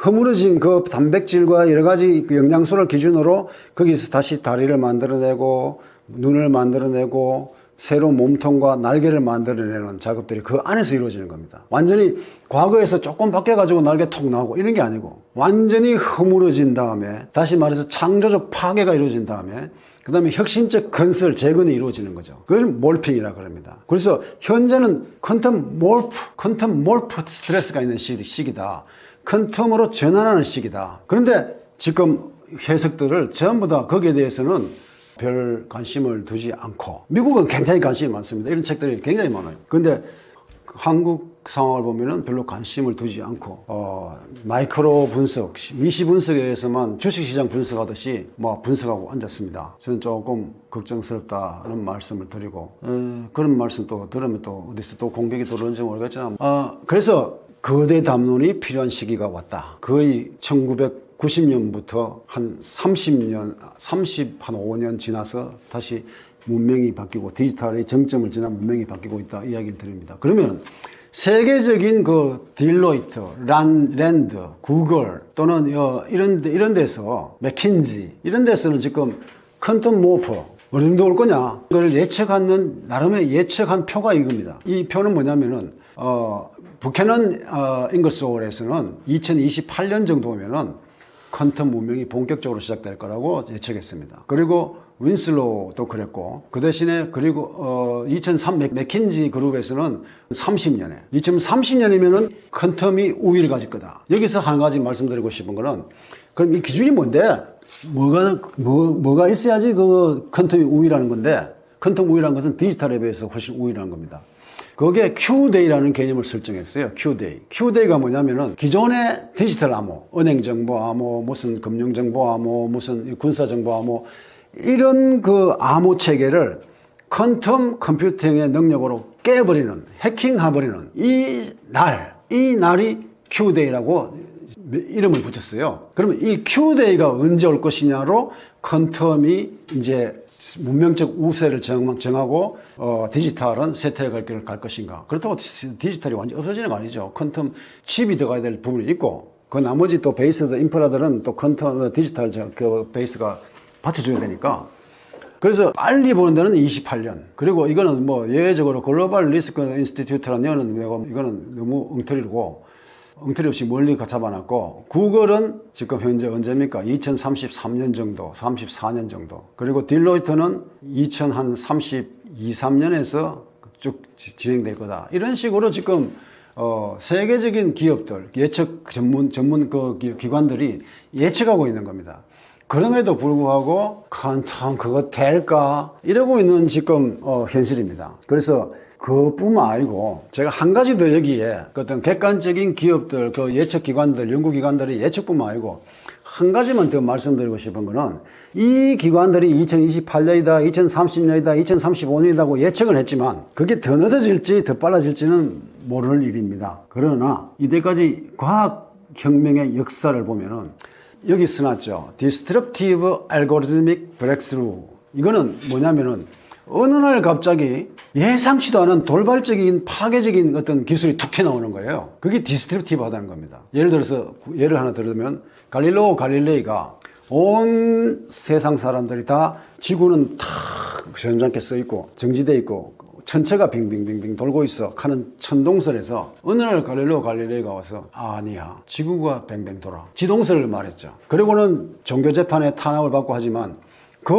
허물어진 그 단백질과 여러 가지 그 영양소를 기준으로 거기서 다시 다리를 만들어내고 눈을 만들어내고 새로운 몸통과 날개를 만들어내는 작업들이 그 안에서 이루어지는 겁니다. 완전히 과거에서 조금 바뀌어가지고 날개 톡 나오고 이런 게 아니고 완전히 허물어진 다음에 다시 말해서 창조적 파괴가 이루어진 다음에 그 다음에 혁신적 건설, 재건이 이루어지는 거죠. 그걸 몰핑이라고 합니다. 그래서 현재는 퀀텀 몰프 스트레스가 있는 시기다. 퀀텀으로 전환하는 시기다. 그런데 지금 해석들을 전부 다 거기에 대해서는 별 관심을 두지 않고 미국은 굉장히 관심이 많습니다. 이런 책들이 굉장히 많아요. 그런데 한국 상황을 보면은 별로 관심을 두지 않고 마이크로 분석, 미시 분석에 의해서만 주식시장 분석하듯이 뭐 분석하고 앉았습니다. 저는 조금 걱정스럽다는 말씀을 드리고 그런 말씀 또 들으면 또 어디서 또 공격이 들어오는지 모르겠지만 그래서 거대 담론이 필요한 시기가 왔다. 거의 1990년부터 한 30년, 한 5년 지나서 다시 문명이 바뀌고 디지털의 정점을 지나 문명이 바뀌고 있다 이야기를 드립니다. 그러면 세계적인 그 딜로이트, 랜드, 구글 또는 이런 데서 맥킨지 이런 데서는 지금 퀀텀 모프 어느 정도 올 거냐 그걸 예측하는 나름의 예측한 표가 이겁니다. 이 표는 뭐냐면은 부캐넌 잉글스홀에서는 2028년 정도면은 퀀텀 문명이 본격적으로 시작될 거라고 예측했습니다. 그리고 윈슬로우도 그랬고 그 대신에 그리고 2003 맥킨지 그룹에서는 30년에 2030년이면은 퀀텀이 우위를 가질 거다. 여기서 한 가지 말씀드리고 싶은 거는 그럼 이 기준이 뭔데? 뭐가 있어야지 그 퀀텀이 우위라는 건데 퀀텀 우위라는 것은 디지털에 비해서 훨씬 우위라는 겁니다. 거기에 Q데이라는 개념을 설정했어요. Q데이. Q데이가 뭐냐면은 기존의 디지털 암호, 은행 정보 암호, 무슨 금융 정보 암호, 무슨 군사 정보 암호 이런 그 암호 체계를 퀀텀 컴퓨팅의 능력으로 깨버리는, 해킹해버리는 이 날이 Q데이라고 이름을 붙였어요. 그러면 이 Q데이가 언제 올 것이냐로 퀀텀이 이제 문명적 우세를 정하고 디지털은 쇠퇴의 갈 길을 갈 것인가. 그렇다고 디지털이 완전히 없어지는 거 아니죠. 퀀텀 칩이 들어가야 될 부분이 있고 그 나머지 또 베이스들 인프라들은 또 퀀텀 디지털 그 베이스가 받쳐줘야 되니까. 그래서 빨리 보는 데는 28년. 그리고 이거는 뭐 예외적으로 글로벌 리스크 인스티튜트라는 이거는 너무 엉터리 없이 멀리 잡아놨고 구글은 지금 현재 언제입니까? 2033년 정도, 34년 정도. 그리고 딜로이트는 2032, 3년에서 쭉 진행될 거다. 이런 식으로 지금 세계적인 기업들, 예측 전문 그 기관들이 예측하고 있는 겁니다. 그럼에도 불구하고 퀀텀 그거 될까? 이러고 있는 지금 현실입니다. 그래서 그뿐만 아니고 제가 한 가지 더 여기에 어떤 객관적인 기업들, 그 예측기관들, 연구기관들의 예측뿐만 아니고 한 가지만 더 말씀드리고 싶은 거는 이 기관들이 2028년이다, 2030년이다, 2035년이다고 예측을 했지만 그게 더 늦어질지 더 빨라질지는 모를 일입니다. 그러나 이때까지 과학혁명의 역사를 보면은 여기 써놨죠. Disruptive Algorithmic Breakthrough. 이거는 뭐냐면은 어느 날 갑자기 예상치도 않은 돌발적인 파괴적인 어떤 기술이 툭 튀어나오는 거예요. 그게 디스트럭티브하다는 겁니다. 예를 들어서 예를 하나 들으면 갈릴레오 갈릴레이가 온 세상 사람들이 다 지구는 다 점잖게 써 있고 정지돼 있고 천체가 빙빙빙빙 돌고 있어 하는 천동설에서 어느 날 갈릴레오 갈릴레이가 와서 아니야 지구가 뱅뱅 돌아 지동설을 말했죠. 그리고는 종교재판에 탄압을 받고 하지만 그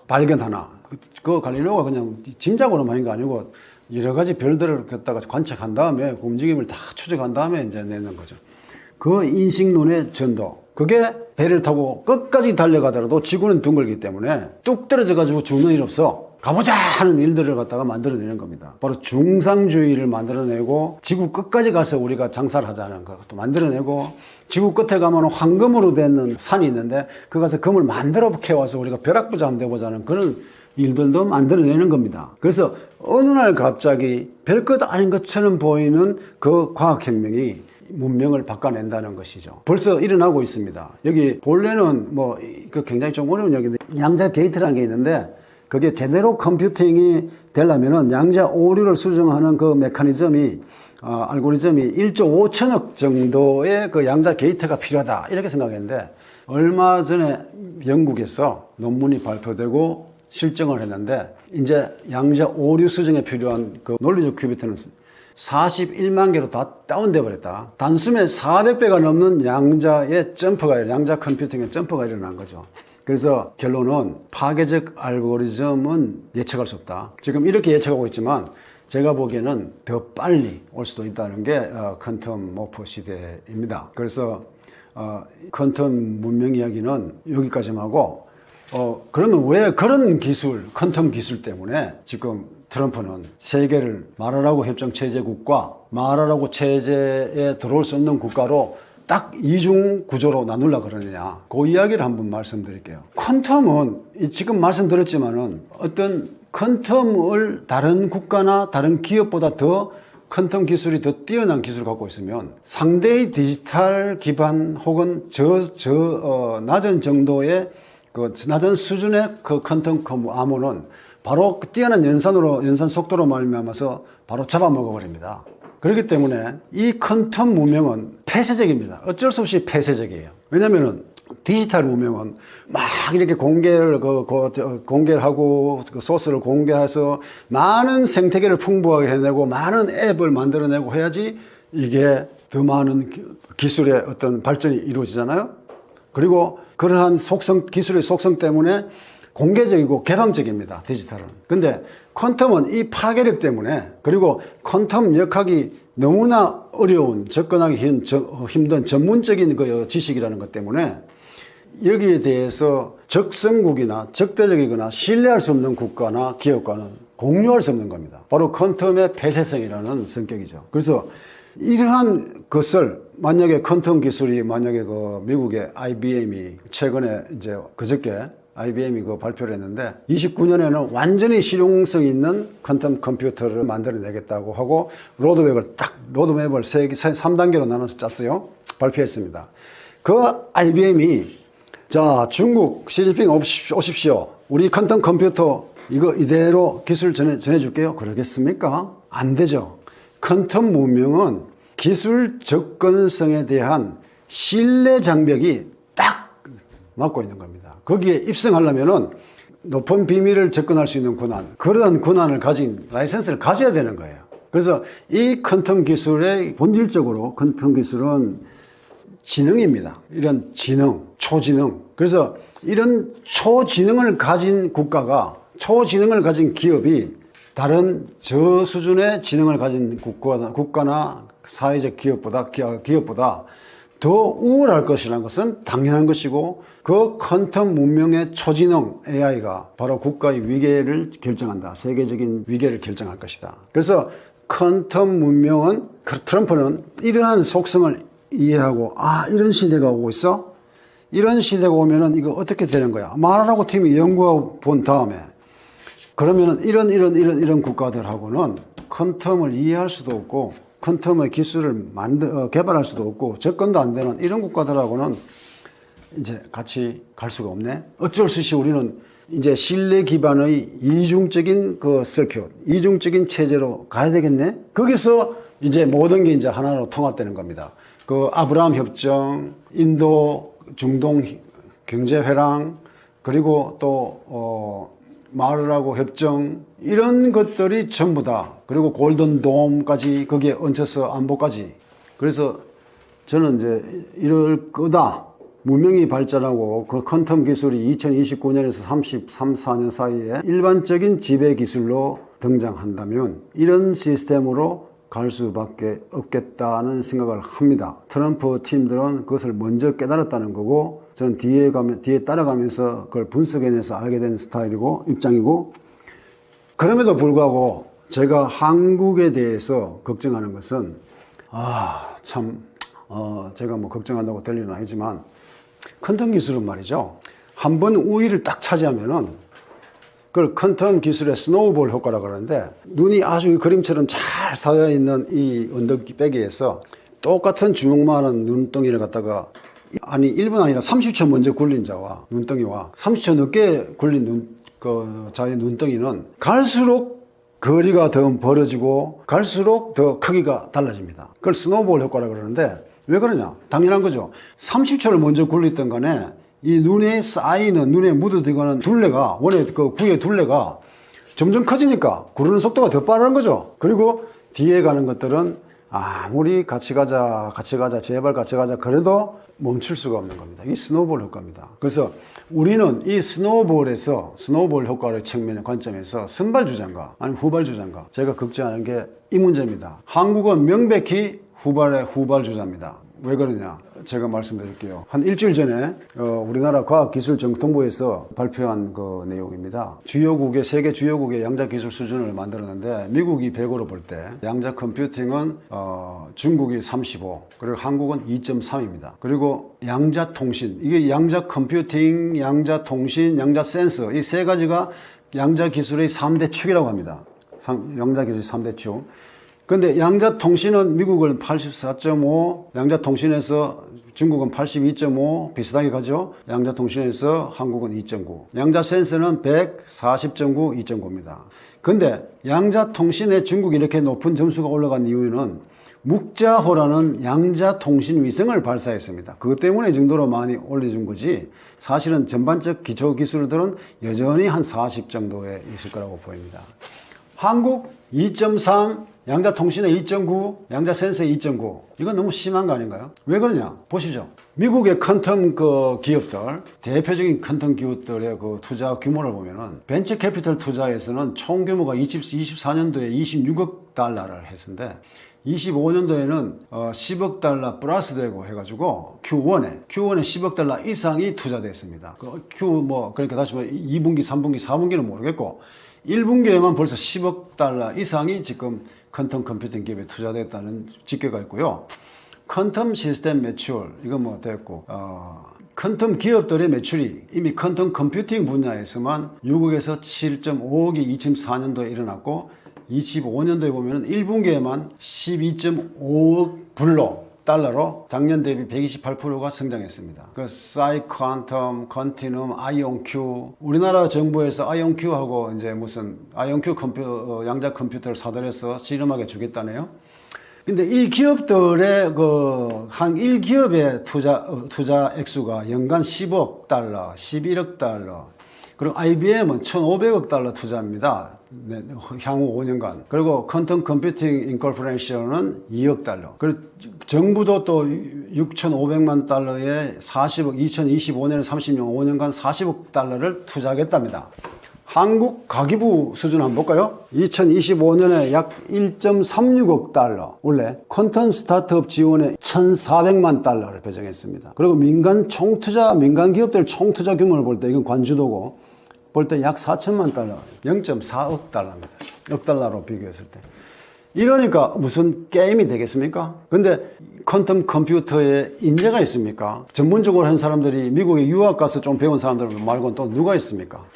발견 하나 그 갈릴레오가 그냥 짐작으로만 한 거 아니고 여러 가지 별들을 갖다가 관측한 다음에 그 움직임을 다 추적한 다음에 이제 내는 거죠. 그 인식론의 전도, 그게 배를 타고 끝까지 달려가더라도 지구는 둥글기 때문에 뚝 떨어져가지고 죽는 일 없어. 가보자 하는 일들을 갖다가 만들어내는 겁니다. 바로 중상주의를 만들어내고 지구 끝까지 가서 우리가 장사를 하자는 것도 만들어내고, 지구 끝에 가면 황금으로 된 산이 있는데 그 가서 금을 만들어 캐와서 우리가 벼락부자 한번 돼보자는 그런 일들도 만들어내는 겁니다. 그래서 어느 날 갑자기 별것 아닌 것처럼 보이는 그 과학혁명이 문명을 바꿔낸다는 것이죠. 벌써 일어나고 있습니다. 여기 본래는 그 굉장히 좀 어려운 얘기인데, 양자 게이트라는 게 있는데, 그게 제대로 컴퓨팅이 되려면은 양자 오류를 수정하는 그 메커니즘이, 알고리즘이 1조 5천억 정도의 그 양자 게이트가 필요하다, 이렇게 생각했는데, 얼마 전에 영국에서 논문이 발표되고 실증을 했는데, 이제 양자 오류 수정에 필요한 그 논리적 큐비트는 41만 개로 다 다운돼 버렸다. 단숨에 400배가 넘는 양자 컴퓨팅의 점프가 일어난 거죠. 그래서 결론은 파괴적 알고리즘은 예측할 수 없다. 지금 이렇게 예측하고 있지만 제가 보기에는 더 빨리 올 수도 있다는 게 퀀텀 모프 시대입니다. 그래서 퀀텀 문명 이야기는 여기까지만 하고, 그러면 왜 그런 기술, 퀀텀 기술 때문에 지금 트럼프는 세계를 마라라고 협정 체제국과 마라라고 체제에 들어올 수 없는 국가로 딱 이중 구조로 나누려고 그러느냐, 그 이야기를 한번 말씀드릴게요. 퀀텀은 지금 말씀드렸지만은 어떤 퀀텀을 다른 국가나 다른 기업보다 더 퀀텀 기술이 더 뛰어난 기술을 갖고 있으면 상대의 디지털 기반 혹은 낮은 정도의 그 낮은 수준의 그 퀀텀 암호는 바로 그 뛰어난 연산 속도로 말미암아서 바로 잡아먹어 버립니다. 그렇기 때문에 이 퀀텀 문명은 폐쇄적입니다. 어쩔 수 없이 폐쇄적이에요. 왜냐면은 디지털 문명은 막 이렇게 공개를 하고 그 소스를 공개해서 많은 생태계를 풍부하게 해내고 많은 앱을 만들어내고 해야지 이게 더 많은 기술의 어떤 발전이 이루어지잖아요. 그리고 그러한 기술의 속성 때문에 공개적이고 개방적입니다, 디지털은. 근데 퀀텀은 이 파괴력 때문에, 그리고 퀀텀 역학이 너무나 어려운, 접근하기 힘든 전문적인 그 지식이라는 것 때문에 여기에 대해서 적성국이나 적대적이거나 신뢰할 수 없는 국가나 기업과는 공유할 수 없는 겁니다. 바로 퀀텀의 폐쇄성이라는 성격이죠. 그래서 이러한 것을 만약에 퀀텀 기술이 만약에 그 미국의 IBM이 최근에 이제 그저께 IBM이 그 발표를 했는데 29년에는 완전히 실용성 있는 퀀텀 컴퓨터를 만들어내겠다고 하고 로드맵을 3단계로 나눠서 짰어요. 발표했습니다. 그 IBM이 자, 중국 시진핑 오십시오. 우리 퀀텀 컴퓨터 이거 이대로 기술 전해줄게요. 그러겠습니까? 안 되죠. 퀀텀 문명은 기술 접근성에 대한 신뢰 장벽이 딱 막고 있는 겁니다. 거기에 입성하려면은 높은 비밀을 접근할 수 있는 권한, 그런 권한을 가진 라이센스를 가져야 되는 거예요. 그래서 이 퀀텀 기술의 본질적으로 퀀텀 기술은 지능입니다. 이런 지능, 초지능. 그래서 이런 초지능을 가진 국가가, 초지능을 가진 기업이 다른 저수준의 지능을 가진 국가나 사회적 기업보다 더 우월할 것이라는 것은 당연한 것이고, 그 퀀텀 문명의 초지능 AI가 바로 국가의 위계를 결정한다. 세계적인 위계를 결정할 것이다. 그래서 퀀텀 문명은, 트럼프는 이러한 속성을 이해하고, 이런 시대가 오고 있어? 이런 시대가 오면은 이거 어떻게 되는 거야? 마라라고 팀이 연구하고 본 다음에, 그러면은 이런 국가들하고는 퀀텀을 이해할 수도 없고, 퀀텀의 기술을 개발할 수도 없고, 접근도 안 되는 이런 국가들하고는 이제 같이 갈 수가 없네. 어쩔 수 없이 우리는 이제 신뢰 기반의 이중적인 그 서큐트, 이중적인 체제로 가야 되겠네. 거기서 이제 모든 게 이제 하나로 통합되는 겁니다. 그 아브라함 협정, 인도 중동 경제 회랑, 그리고 또 마르라고 협정, 이런 것들이 전부 다, 그리고 골든 돔까지 거기에 얹혀서 안보까지. 그래서 저는 이제 이럴 거다. 문명이 발전하고 그 퀀텀 기술이 2029년에서 34년 사이에 일반적인 지배 기술로 등장한다면 이런 시스템으로 갈 수밖에 없겠다는 생각을 합니다. 트럼프 팀들은 그것을 먼저 깨달았다는 거고, 저는 뒤에 따라가면서 그걸 분석해내서 알게 된 스타일이고, 입장이고, 그럼에도 불구하고 제가 한국에 대해서 걱정하는 것은, 제가 뭐 걱정한다고 될 일은 아니지만, 퀀텀 기술은 말이죠. 한번 우위를 딱 차지하면은, 그걸 퀀텀 기술의 스노우볼 효과라고 그러는데, 눈이 아주 그림처럼 잘 쌓여 있는 이 언덕배기에서 똑같은 주먹만한 눈덩이를 갖다가, 아니 1분 아니라 30초 먼저 굴린 자와 눈덩이와 30초 늦게 굴린 자의 눈덩이는 갈수록 거리가 더 벌어지고 갈수록 더 크기가 달라집니다. 그걸 스노우볼 효과라고 그러는데, 왜 그러냐? 당연한 거죠. 30초를 먼저 굴렸던 간에 이 눈에 쌓이는, 눈에 묻어들어가는 둘레가, 원래 그 구의 둘레가 점점 커지니까 구르는 속도가 더 빠른 거죠. 그리고 뒤에 가는 것들은 아무리 같이 가자, 제발 같이 가자, 그래도 멈출 수가 없는 겁니다. 이 스노우볼 효과입니다. 그래서 우리는 이 스노우볼 효과의 측면의 관점에서 선발주자인가, 아니면 후발주자인가, 제가 걱정하는 게 이 문제입니다. 한국은 명백히 후발의 후발주자입니다. 왜 그러냐? 제가 말씀드릴게요. 한 일주일 전에 우리나라 과학기술정통부에서 발표한 그 내용입니다. 세계 주요국의 양자기술 수준을 만들었는데, 미국이 100으로 볼 때 양자 컴퓨팅은 중국이 35, 그리고 한국은 2.3입니다. 그리고 양자통신, 이게 양자 컴퓨팅, 양자 통신, 양자 센서, 이 세 가지가 양자기술의 3대 축이라고 합니다. 양자기술의 3대 축. 근데 양자통신은 미국은 84.5, 양자통신에서 중국은 82.5, 비슷하게 가죠. 양자통신에서 한국은 2.9, 양자센서는 140.9, 2.9입니다. 근데 양자통신에 중국이 이렇게 높은 점수가 올라간 이유는 묵자호라는 양자통신 위성을 발사했습니다. 그것 때문에 이 정도로 많이 올려준 거지, 사실은 전반적 기초기술들은 여전히 한 40 정도에 있을 거라고 보입니다. 한국 2.3, 양자통신에 2.9, 양자센서에 2.9. 이건 너무 심한 거 아닌가요? 왜 그러냐? 보시죠. 미국의 퀀텀 기업들, 대표적인 퀀텀 기업들의 그 투자 규모를 보면은, 벤처 캐피털 투자에서는 총 규모가 24년도에 26억 달러를 했는데, 25년도에는 10억 달러 플러스 되고 해가지고 Q1에 10억 달러 이상이 투자됐습니다. 그러니까 다시 말해 2분기, 3분기, 4분기는 모르겠고, 1분기에만 벌써 10억 달러 이상이 지금 퀀텀 컴퓨팅 기업에 투자됐다는 집계가 있고요. 퀀텀 시스템 매출, 이건 뭐 됐고, 퀀텀 기업들의 매출이 이미 퀀텀 컴퓨팅 분야에서만 6억에서 7.5억이 2004년도에 일어났고, 25년도에 보면 1분기에만 12.5억 달러로 작년 대비 128%가 성장했습니다. 그 사이퀀텀, 컨티눔, 아이온큐, 우리나라 정부에서 아이온큐하고 이제 무슨 아이온큐 양자 컴퓨터를 사들여서 실험하게 주겠다네요. 근데 이 기업들의 한 1기업의 투자 액수가 연간 10억 달러, 11억 달러, 그리고 IBM은 1,500억 달러 투자합니다. 향후 5년간. 그리고 퀀텀 컴퓨팅 인코퍼레이션은 2억 달러. 그리고 정부도 또 6,500만 달러에 40억, 2025년에 30년, 5년간 40억 달러를 투자하겠답니다. 한국 가계부 수준 한번 볼까요? 2025년에 약 1.36억 달러. 원래 퀀텀 스타트업 지원에 1,400만 달러를 배정했습니다. 그리고 민간 기업들 총투자 규모를 볼 때, 이건 관주도고, 볼 때 약 4천만 달러, 0.4억 달러입니다. 억 달러로 비교했을 때. 이러니까 무슨 게임이 되겠습니까? 근데 퀀텀 컴퓨터에 인재가 있습니까? 전문적으로 한 사람들이 미국에 유학 가서 좀 배운 사람들 말고는 또 누가 있습니까?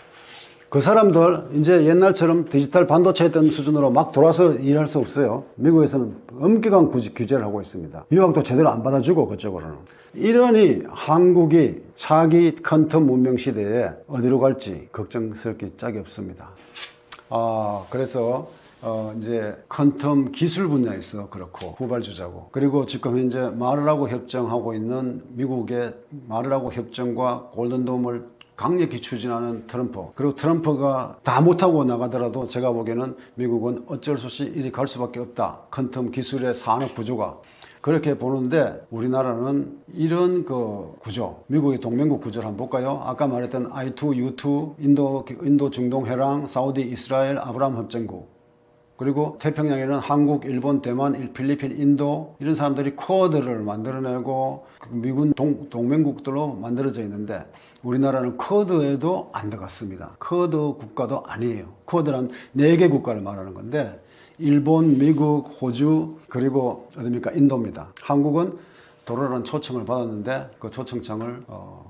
그 사람들 이제 옛날처럼 디지털 반도체 했던 수준으로 막 돌아서 일할 수 없어요. 미국에서는 엄격한 규제를 하고 있습니다. 유학도 제대로 안 받아주고 그쪽으로는. 이러니 한국이 차기 퀀텀 문명 시대에 어디로 갈지 걱정스럽기 짝이 없습니다. 그래서 이제 퀀텀 기술 분야에서 그렇고 후발주자고, 그리고 지금 현재 마르라고 협정하고 있는 미국의 마르라고 협정과 골든돔을 강력히 추진하는 트럼프, 그리고 트럼프가 다 못하고 나가더라도 제가 보기에는 미국은 어쩔 수 없이 이리 갈 수밖에 없다. 퀀텀 기술의 산업 구조가. 그렇게 보는데, 우리나라는 이런 그 구조, 미국의 동맹국 구조를 한번 볼까요? 아까 말했던 I2, U2, 인도 중동 해랑, 사우디, 이스라엘, 아브라함 협정국. 그리고 태평양에는 한국, 일본, 대만, 필리핀, 인도 이런 사람들이 쿼드를 만들어내고 미군 동맹국들로 만들어져 있는데 우리나라는 쿼드에도 안 들어갔습니다. 쿼드 국가도 아니에요. 쿼드란 4개 국가를 말하는 건데 일본, 미국, 호주 그리고 어딥니까? 인도입니다. 한국은 도로라는 초청을 받았는데 그 초청장을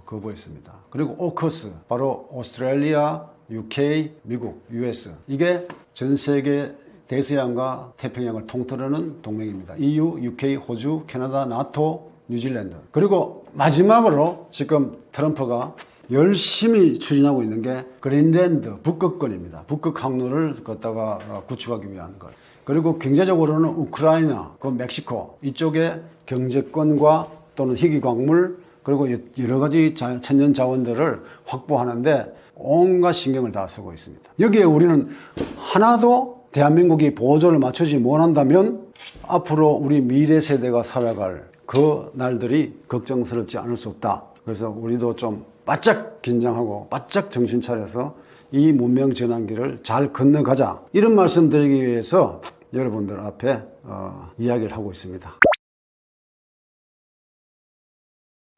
거부했습니다. 그리고 오커스 바로 오스트레일리아, UK, 미국, US 이게 전 세계 대서양과 태평양을 통틀어는 동맹입니다. EU, UK, 호주, 캐나다, 나토, 뉴질랜드. 그리고 마지막으로 지금 트럼프가 열심히 추진하고 있는 게 그린랜드 북극권입니다. 북극 항로를 걷다가 구축하기 위한 것. 그리고 경제적으로는 우크라이나, 그 멕시코 이쪽에 경제권과 또는 희귀광물 그리고 여러 가지 천연 자원들을 확보하는데 온갖 신경을 다 쓰고 있습니다. 여기에 우리는 하나도 대한민국이 보조를 맞추지 못한다면 앞으로 우리 미래 세대가 살아갈 그 날들이 걱정스럽지 않을 수 없다. 그래서 우리도 좀 바짝 긴장하고 바짝 정신 차려서 이 문명 전환기를 잘 건너가자. 이런 말씀 드리기 위해서 여러분들 앞에 이야기를 하고 있습니다.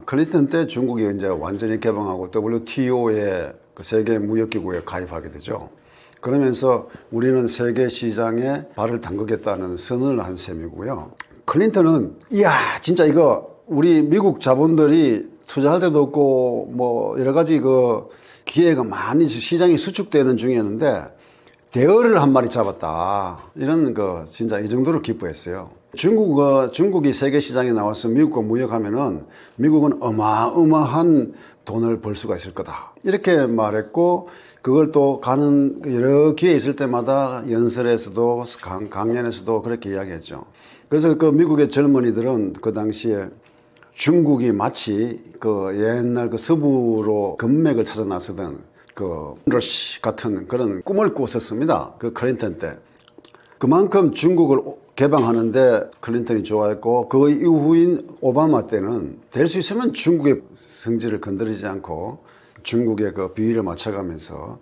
클린턴 때 중국이 이제 완전히 개방하고 WTO의 그 세계 무역기구에 가입하게 되죠. 그러면서 우리는 세계 시장에 발을 담그겠다는 선언을 한 셈이고요. 클린턴은 이야 진짜 이거 우리 미국 자본들이 투자할 데도 없고 뭐 여러 가지 그 기회가 많이 시장이 수축되는 중이었는데 대어를 한 마리 잡았다. 이런 거 진짜 이 정도로 기뻐했어요. 중국이 세계 시장에 나와서 미국과 무역하면은 미국은 어마어마한 돈을 벌 수가 있을 거다. 이렇게 말했고 그걸 또 가는 여러 기회 있을 때마다 연설에서도 강연에서도 그렇게 이야기했죠. 그래서 그 미국의 젊은이들은 그 당시에 중국이 마치 그 옛날 그 서부로 금맥을 찾아 나서던 그 러시 같은 그런 꿈을 꾸었었습니다. 그 클린턴 때. 그만큼 중국을 개방하는데 클린턴이 좋아했고 그 이후인 오바마 때는 될 수 있으면 중국의 성질을 건드리지 않고 중국의 그 비위를 맞춰가면서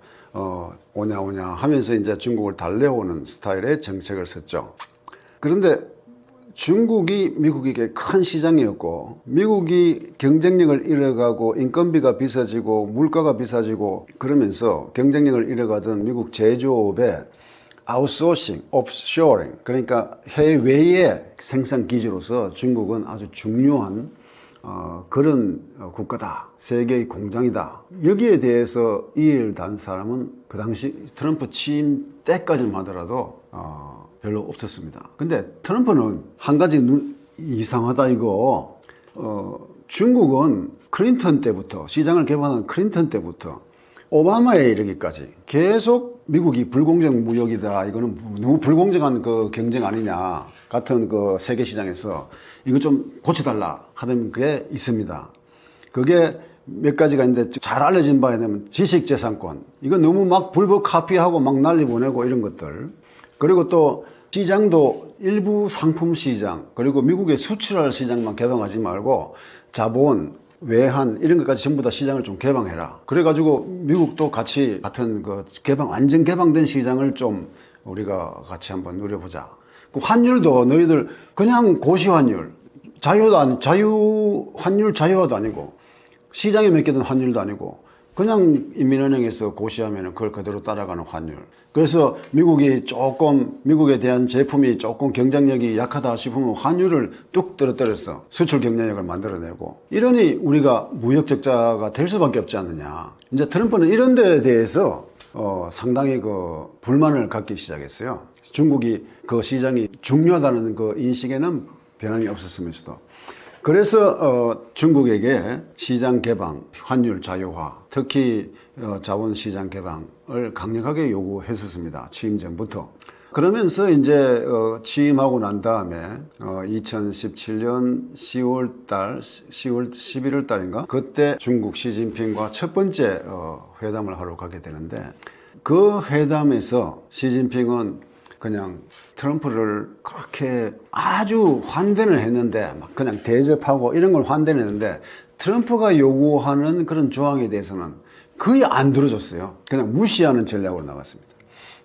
오냐 하면서 이제 중국을 달래오는 스타일의 정책을 썼죠. 그런데 중국이 미국에게 큰 시장이었고 미국이 경쟁력을 잃어가고 인건비가 비싸지고 물가가 비싸지고 그러면서 경쟁력을 잃어가던 미국 제조업의 아웃소싱, 옵쇼링 그러니까 해외의 생산 기지로서 중국은 아주 중요한 그런 국가다. 세계의 공장이다. 여기에 대해서 이해를 단 사람은 그 당시 트럼프 취임 때까지만 하더라도 별로 없었습니다. 근데 트럼프는 한 가지 이상하다 이거 중국은 클린턴 때부터 시장을 개방한 클린턴 때부터 오바마에 이르기까지 계속 미국이 불공정 무역이다. 이거는 너무 불공정한 그 경쟁 아니냐 같은 그 세계 시장에서 이거 좀 고쳐달라 하던 게 있습니다. 그게 몇 가지가 있는데 잘 알려진 바에 되면 지식재산권. 이거 너무 막 불법 카피하고 막 난리 보내고 이런 것들. 그리고 또 시장도 일부 상품 시장 그리고 미국에 수출할 시장만 개방하지 말고 자본, 외환 이런 것까지 전부 다 시장을 좀 개방해라. 그래가지고 미국도 같은 그 완전 개방된 시장을 좀 우리가 같이 한번 누려보자. 그 환율도 너희들 그냥 고시 환율, 환율 자유화도 아니고 시장에 맡기던 환율도 아니고 그냥 인민은행에서 고시하면 그걸 그대로 따라가는 환율. 그래서 미국에 대한 제품이 조금 경쟁력이 약하다 싶으면 환율을 뚝 떨어뜨려서 수출 경쟁력을 만들어내고 이러니 우리가 무역 적자가 될 수밖에 없지 않느냐. 이제 트럼프는 이런 데에 대해서 상당히 그 불만을 갖기 시작했어요. 중국이 그 시장이 중요하다는 그 인식에는 변함이 없었으면서도. 그래서 중국에게 시장 개방, 환율 자유화, 특히 자본시장 개방을 강력하게 요구했었습니다. 취임 전부터. 그러면서 이제 취임하고 난 다음에 2017년 11월 달인가 그때 중국 시진핑과 첫 번째 회담을 하러 가게 되는데 그 회담에서 시진핑은 그냥 트럼프를 그렇게 아주 환대를 했는데 막 그냥 대접하고 이런 걸 환대를 했는데 트럼프가 요구하는 그런 조항에 대해서는 거의 안 들어줬어요. 그냥 무시하는 전략으로 나갔습니다.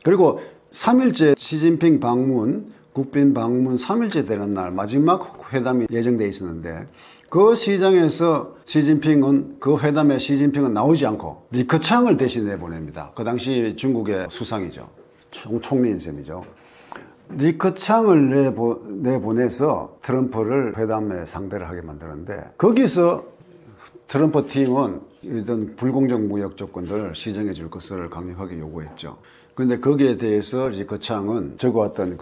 그리고 3일째 시진핑 방문, 국빈 방문 3일째 되는 날 마지막 회담이 예정돼 있었는데 그 시장에서 시진핑은 그 회담에 시진핑은 나오지 않고 리커창을 대신 내보냅니다. 그 당시 중국의 수상이죠. 총리인 셈이죠. 리커창을 내보내서 트럼프를 회담에 상대를 하게 만드는데 거기서 트럼프 팀은 이런 불공정 무역 조건들을 시정해 줄 것을 강력하게 요구했죠. 근데 거기에 대해서 리커창은 적어왔던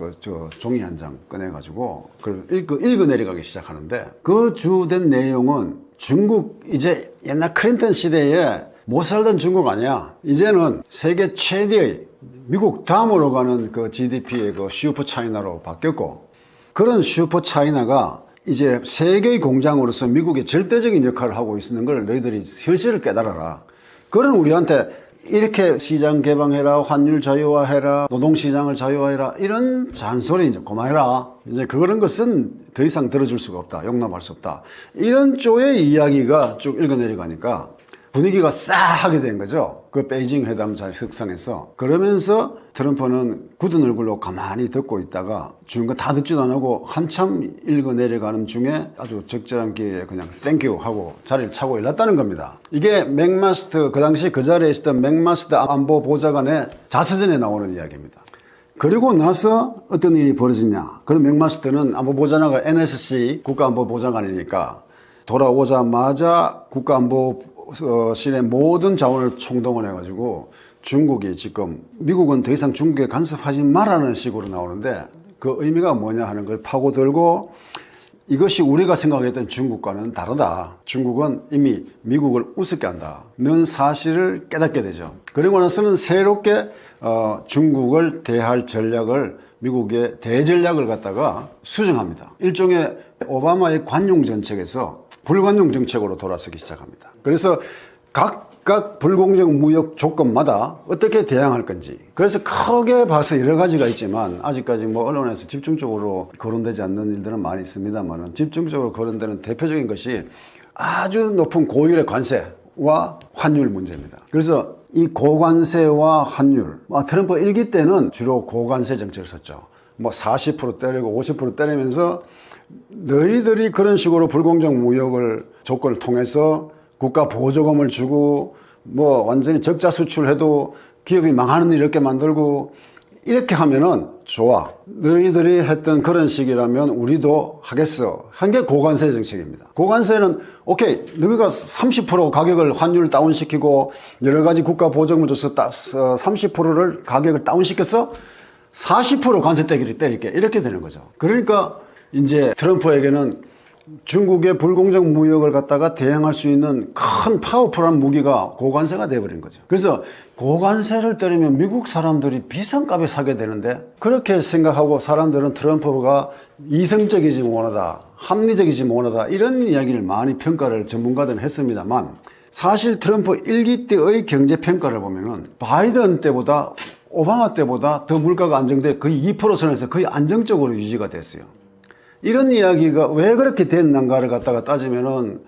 종이 한 장 꺼내가지고 그걸 읽어 내려가기 시작하는데 그 주된 내용은 중국 이제 옛날 클린턴 시대에 못 살던 중국 아니야. 이제는 세계 최대의 미국 다음으로 가는 그 GDP의 그 슈퍼 차이나로 바뀌었고 그런 슈퍼 차이나가 이제 세계의 공장으로서 미국의 절대적인 역할을 하고 있는 걸 너희들이 현실을 깨달아라. 그런 우리한테 이렇게 시장 개방해라, 환율 자유화해라, 노동시장을 자유화해라 이런 잔소리 이제 그만해라. 이제 그런 것은 더 이상 들어줄 수가 없다. 용납할 수 없다. 이런 쪽의 이야기가 쭉 읽어내려가니까 분위기가 싸하게 된 거죠. 그 베이징 회담 흑상에서. 그러면서 트럼프는 굳은 얼굴로 가만히 듣고 있다가 주는 거 다 듣지도 안 하고 한참 읽어내려가는 중에 아주 적절한 기회에 그냥 땡큐 하고 자리를 차고 일났다는 겁니다. 이게 맥마스터, 그 당시 그 자리에 있었던 맥마스터 안보보좌관의 자서전에 나오는 이야기입니다. 그리고 나서 어떤 일이 벌어지냐. 그럼 맥마스터는 안보보좌관은 NSC 국가안보보좌관이니까 돌아오자마자 국가안보실의 모든 자원을 총동원해가지고 중국이 지금 미국은 더 이상 중국에 간섭하지 말라는 식으로 나오는데 그 의미가 뭐냐 하는 걸 파고들고 이것이 우리가 생각했던 중국과는 다르다. 중국은 이미 미국을 우습게 한다는 사실을 깨닫게 되죠. 그리고 나서는 새롭게 중국을 대할 전략을 미국의 대전략을 갖다가 수정합니다. 일종의 오바마의 관용 정책에서 불관용 정책으로 돌아서기 시작합니다. 그래서 각각 불공정 무역 조건마다 어떻게 대항할 건지. 그래서 크게 봐서 여러 가지가 있지만 아직까지 뭐 언론에서 집중적으로 거론되지 않는 일들은 많이 있습니다만 집중적으로 거론되는 대표적인 것이 아주 높은 고율의 관세와 환율 문제입니다. 그래서 이 고관세와 환율, 트럼프 1기 때는 주로 고관세 정책을 썼죠. 뭐 40% 때리고 50% 때리면서 너희들이 그런 식으로 불공정 무역을 조건을 통해서 국가 보조금을 주고 뭐 완전히 적자 수출해도 기업이 망하는 일 이렇게 만들고 이렇게 하면은 좋아. 너희들이 했던 그런 식이라면 우리도 하겠어. 한 게 고관세 정책입니다. 고관세는 오케이. 너희가 30% 가격을 환율을 다운시키고 여러 가지 국가 보조금을 줘서 30%를 가격을 다운시켰어? 40% 관세 때릴게. 이렇게 되는 거죠. 그러니까 이제 트럼프에게는 중국의 불공정 무역을 갖다가 대항할 수 있는 큰 파워풀한 무기가 고관세가 돼버린 거죠. 그래서 고관세를 때리면 미국 사람들이 비싼 값에 사게 되는데 그렇게 생각하고 사람들은 트럼프가 이성적이지 못하다, 합리적이지 못하다 이런 이야기를 많이 평가를 전문가들은 했습니다만 사실 트럼프 1기 때의 경제평가를 보면은 바이든 때보다 오바마 때보다 더 물가가 안정돼 거의 2% 선에서 거의 안정적으로 유지가 됐어요. 이런 이야기가 왜 그렇게 됐는가를 갖다가 따지면은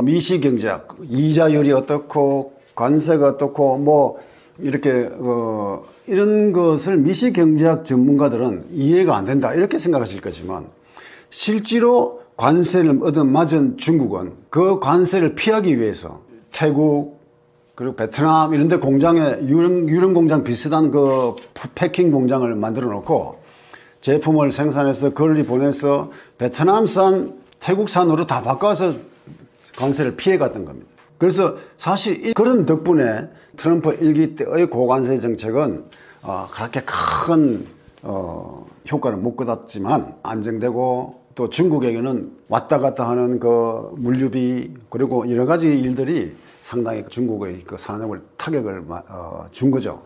미시경제학, 이자율이 어떻고 관세가 어떻고 뭐 이렇게 이런 것을 미시경제학 전문가들은 이해가 안 된다 이렇게 생각하실 거지만 실제로 관세를 얻어맞은 중국은 그 관세를 피하기 위해서 태국 그리고 베트남 이런 데 공장에 유령 공장 비슷한 그 패킹 공장을 만들어 놓고 제품을 생산해서 거리 보내서 베트남산, 태국산으로 다 바꿔서 관세를 피해갔던 겁니다. 그래서 사실 그런 덕분에 트럼프 1기 때의 고관세 정책은 그렇게 큰 효과를 못 거뒀지만 안정되고 또 중국에게는 왔다 갔다 하는 그 물류비 그리고 여러 가지 일들이 상당히 중국의 그 산업을 타격을 준 거죠.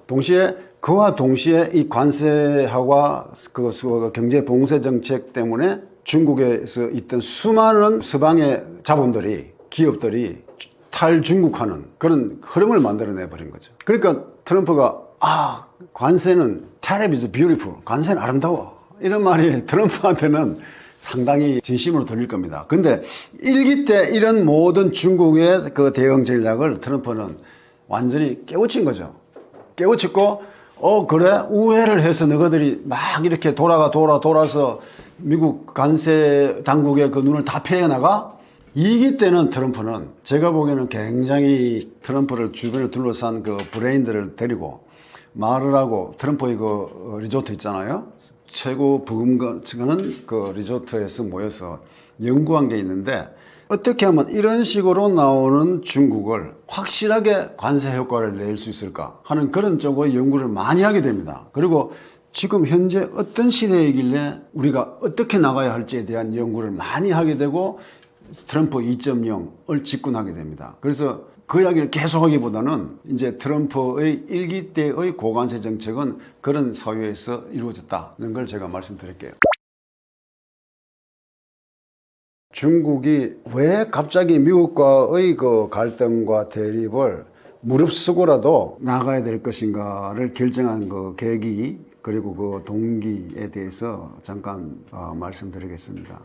그와 동시에 이 관세와 그 경제 봉쇄 정책 때문에 중국에서 있던 수많은 서방의 자본들이, 기업들이 탈중국하는 그런 흐름을 만들어내 버린 거죠. 그러니까 트럼프가 관세는 tariff is beautiful. 관세는 아름다워. 이런 말이 트럼프한테는 상당히 진심으로 들릴 겁니다. 근데 1기 때 이런 모든 중국의 그 대응 전략을 트럼프는 완전히 깨우친 거죠. 깨우쳤고 그래? 우회를 해서 너희들이 막 이렇게 돌아서 미국 관세 당국의 그 눈을 다 패해나가? 이기 때는 트럼프는 제가 보기에는 굉장히 트럼프를 주변에 둘러싼 그 브레인들을 데리고 말을 하고 트럼프의 그 리조트 있잖아요. 최고 부금가는 그 리조트에서 모여서 연구한 게 있는데 어떻게 하면 이런 식으로 나오는 중국을 확실하게 관세 효과를 낼 수 있을까 하는 그런 쪽의 연구를 많이 하게 됩니다. 그리고 지금 현재 어떤 시대이길래 우리가 어떻게 나가야 할지에 대한 연구를 많이 하게 되고 트럼프 2.0을 집권하게 됩니다. 그래서 그 이야기를 계속하기보다는 이제 트럼프의 일기 때의 고관세 정책은 그런 사유에서 이루어졌다는 걸 제가 말씀드릴게요. 중국이 왜 갑자기 미국과의 그 갈등과 대립을 무릅쓰고라도 나가야 될 것인가를 결정한 그 계기 그리고 그 동기에 대해서 잠깐 말씀드리겠습니다.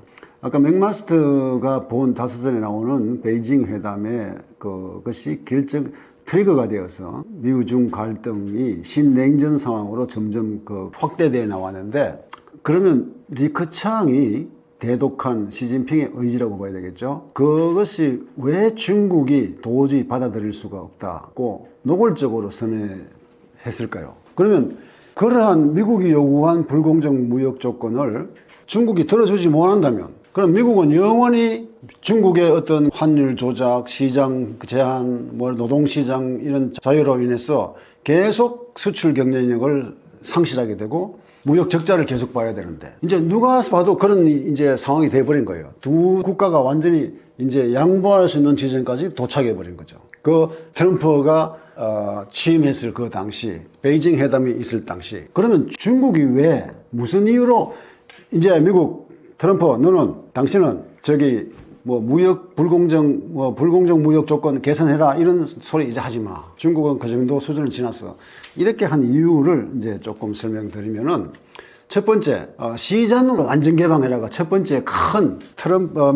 아까 맥마스터가 본 다서전에 나오는 베이징 회담의 그것이 결정 트리거가 되어서 미중 갈등이 신냉전 상황으로 점점 그 확대되어 나왔는데 그러면 리커창이 대독한 시진핑의 의지라고 봐야 되겠죠. 그것이 왜 중국이 도저히 받아들일 수가 없다고 노골적으로 선회했을까요? 그러면 그러한 미국이 요구한 불공정 무역 조건을 중국이 들어주지 못한다면 그럼 미국은 영원히 중국의 어떤 환율 조작, 시장 제한, 노동시장 이런 자유로 인해서 계속 수출 경쟁력을 상실하게 되고 무역 적자를 계속 봐야 되는데 이제 누가 봐도 그런 이제 상황이 돼버린 거예요. 두 국가가 완전히 이제 양보할 수 있는 지점까지 도착해 버린 거죠. 그 트럼프가 취임했을 그 당시 베이징 회담이 있을 당시 그러면 중국이 왜 무슨 이유로 이제 미국 트럼프 너는 당신은 저기 무역 불공정 무역 조건 개선해라 이런 소리 이제 하지 마. 중국은 그 정도 수준을 지났어. 이렇게 한 이유를 이제 조금 설명드리면은 첫 번째 시장 완전 개방해라가 첫 번째 큰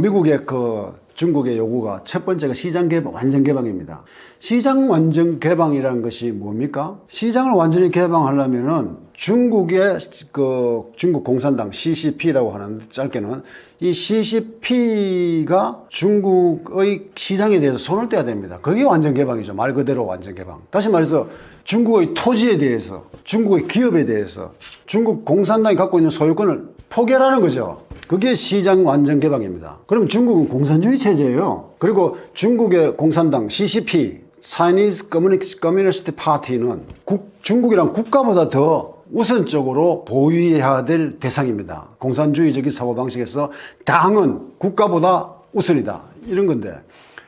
미국의 그 중국의 요구가 첫 번째가 시장 개방 완전 개방입니다. 시장 완전 개방이라는 것이 뭡니까? 시장을 완전히 개방하려면은 중국의 그 중국 공산당 CCP라고 하는 짧게는 이 CCP가 중국의 시장에 대해서 손을 떼야 됩니다. 그게 완전 개방이죠. 말 그대로 완전 개방. 다시 말해서 중국의 토지에 대해서, 중국의 기업에 대해서 중국 공산당이 갖고 있는 소유권을 포기하라는 거죠. 그게 시장 완전 개방입니다. 그럼 중국은 공산주의 체제예요. 그리고 중국의 공산당 CCP, Chinese Communist Party는 중국이란 국가보다 더 우선적으로 보유해야 될 대상입니다. 공산주의적인 사고방식에서 당은 국가보다 우선이다. 이런 건데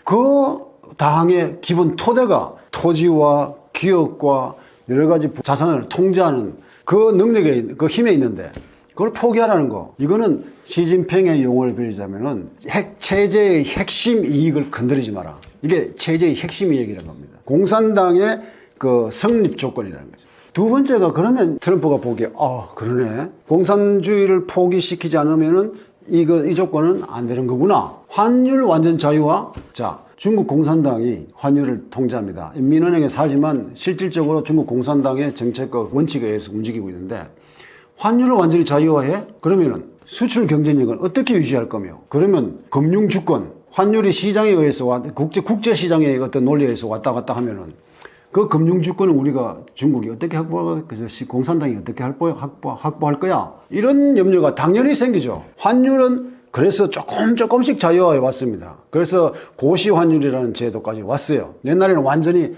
그 당의 기본 토대가 토지와 기업과 여러 가지 자산을 통제하는 그 능력에, 그 힘에 있는데 그걸 포기하라는 거. 이거는 시진핑의 용어를 빌리자면은 체제의 핵심 이익을 건드리지 마라. 이게 체제의 핵심 이익이라는 겁니다. 공산당의 그 성립 조건이라는 거죠. 두 번째가 그러면 트럼프가 보기에 그러네. 공산주의를 포기시키지 않으면은 이 조건은 안 되는 거구나. 환율 완전 자유화. 자, 중국 공산당이 환율을 통제합니다. 민원행에서 하지만 실질적으로 중국 공산당의 정책과 원칙에 의해서 움직이고 있는데 환율을 완전히 자유화해? 그러면은 수출 경쟁력을 어떻게 유지할 거며? 그러면 금융 주권, 환율이 시장에 의해서 국제 시장의 어떤 논리에 의해서 왔다 갔다 하면은 그 금융 주권은 우리가 중국이 어떻게 공산당이 어떻게 확보할 거야? 이런 염려가 당연히 생기죠. 환율은 그래서 조금씩 자유화해 왔습니다. 그래서 고시 환율이라는 제도까지 왔어요. 옛날에는 완전히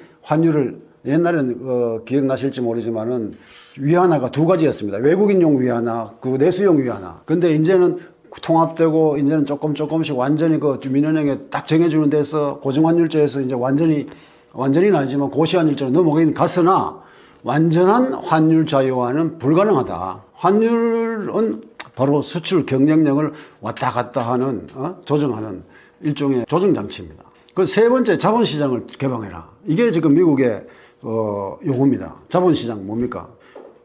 옛날에는 기억나실지 모르지만은 위안화가 두 가지였습니다. 외국인용 위안화, 그 내수용 위안화. 근데 이제는 통합되고 이제는 조금씩 완전히 그 민원행에 딱 정해주는 데서 고정환율제에서 이제 완전히는 아니지만 고시환율제로 넘어가긴 갔으나 완전한 환율 자유화는 불가능하다. 환율은 바로 수출 경쟁력을 왔다 갔다 하는 조정하는 일종의 조정장치입니다. 그 세 번째 자본시장을 개방해라. 이게 지금 미국의 요구입니다. 자본시장 뭡니까?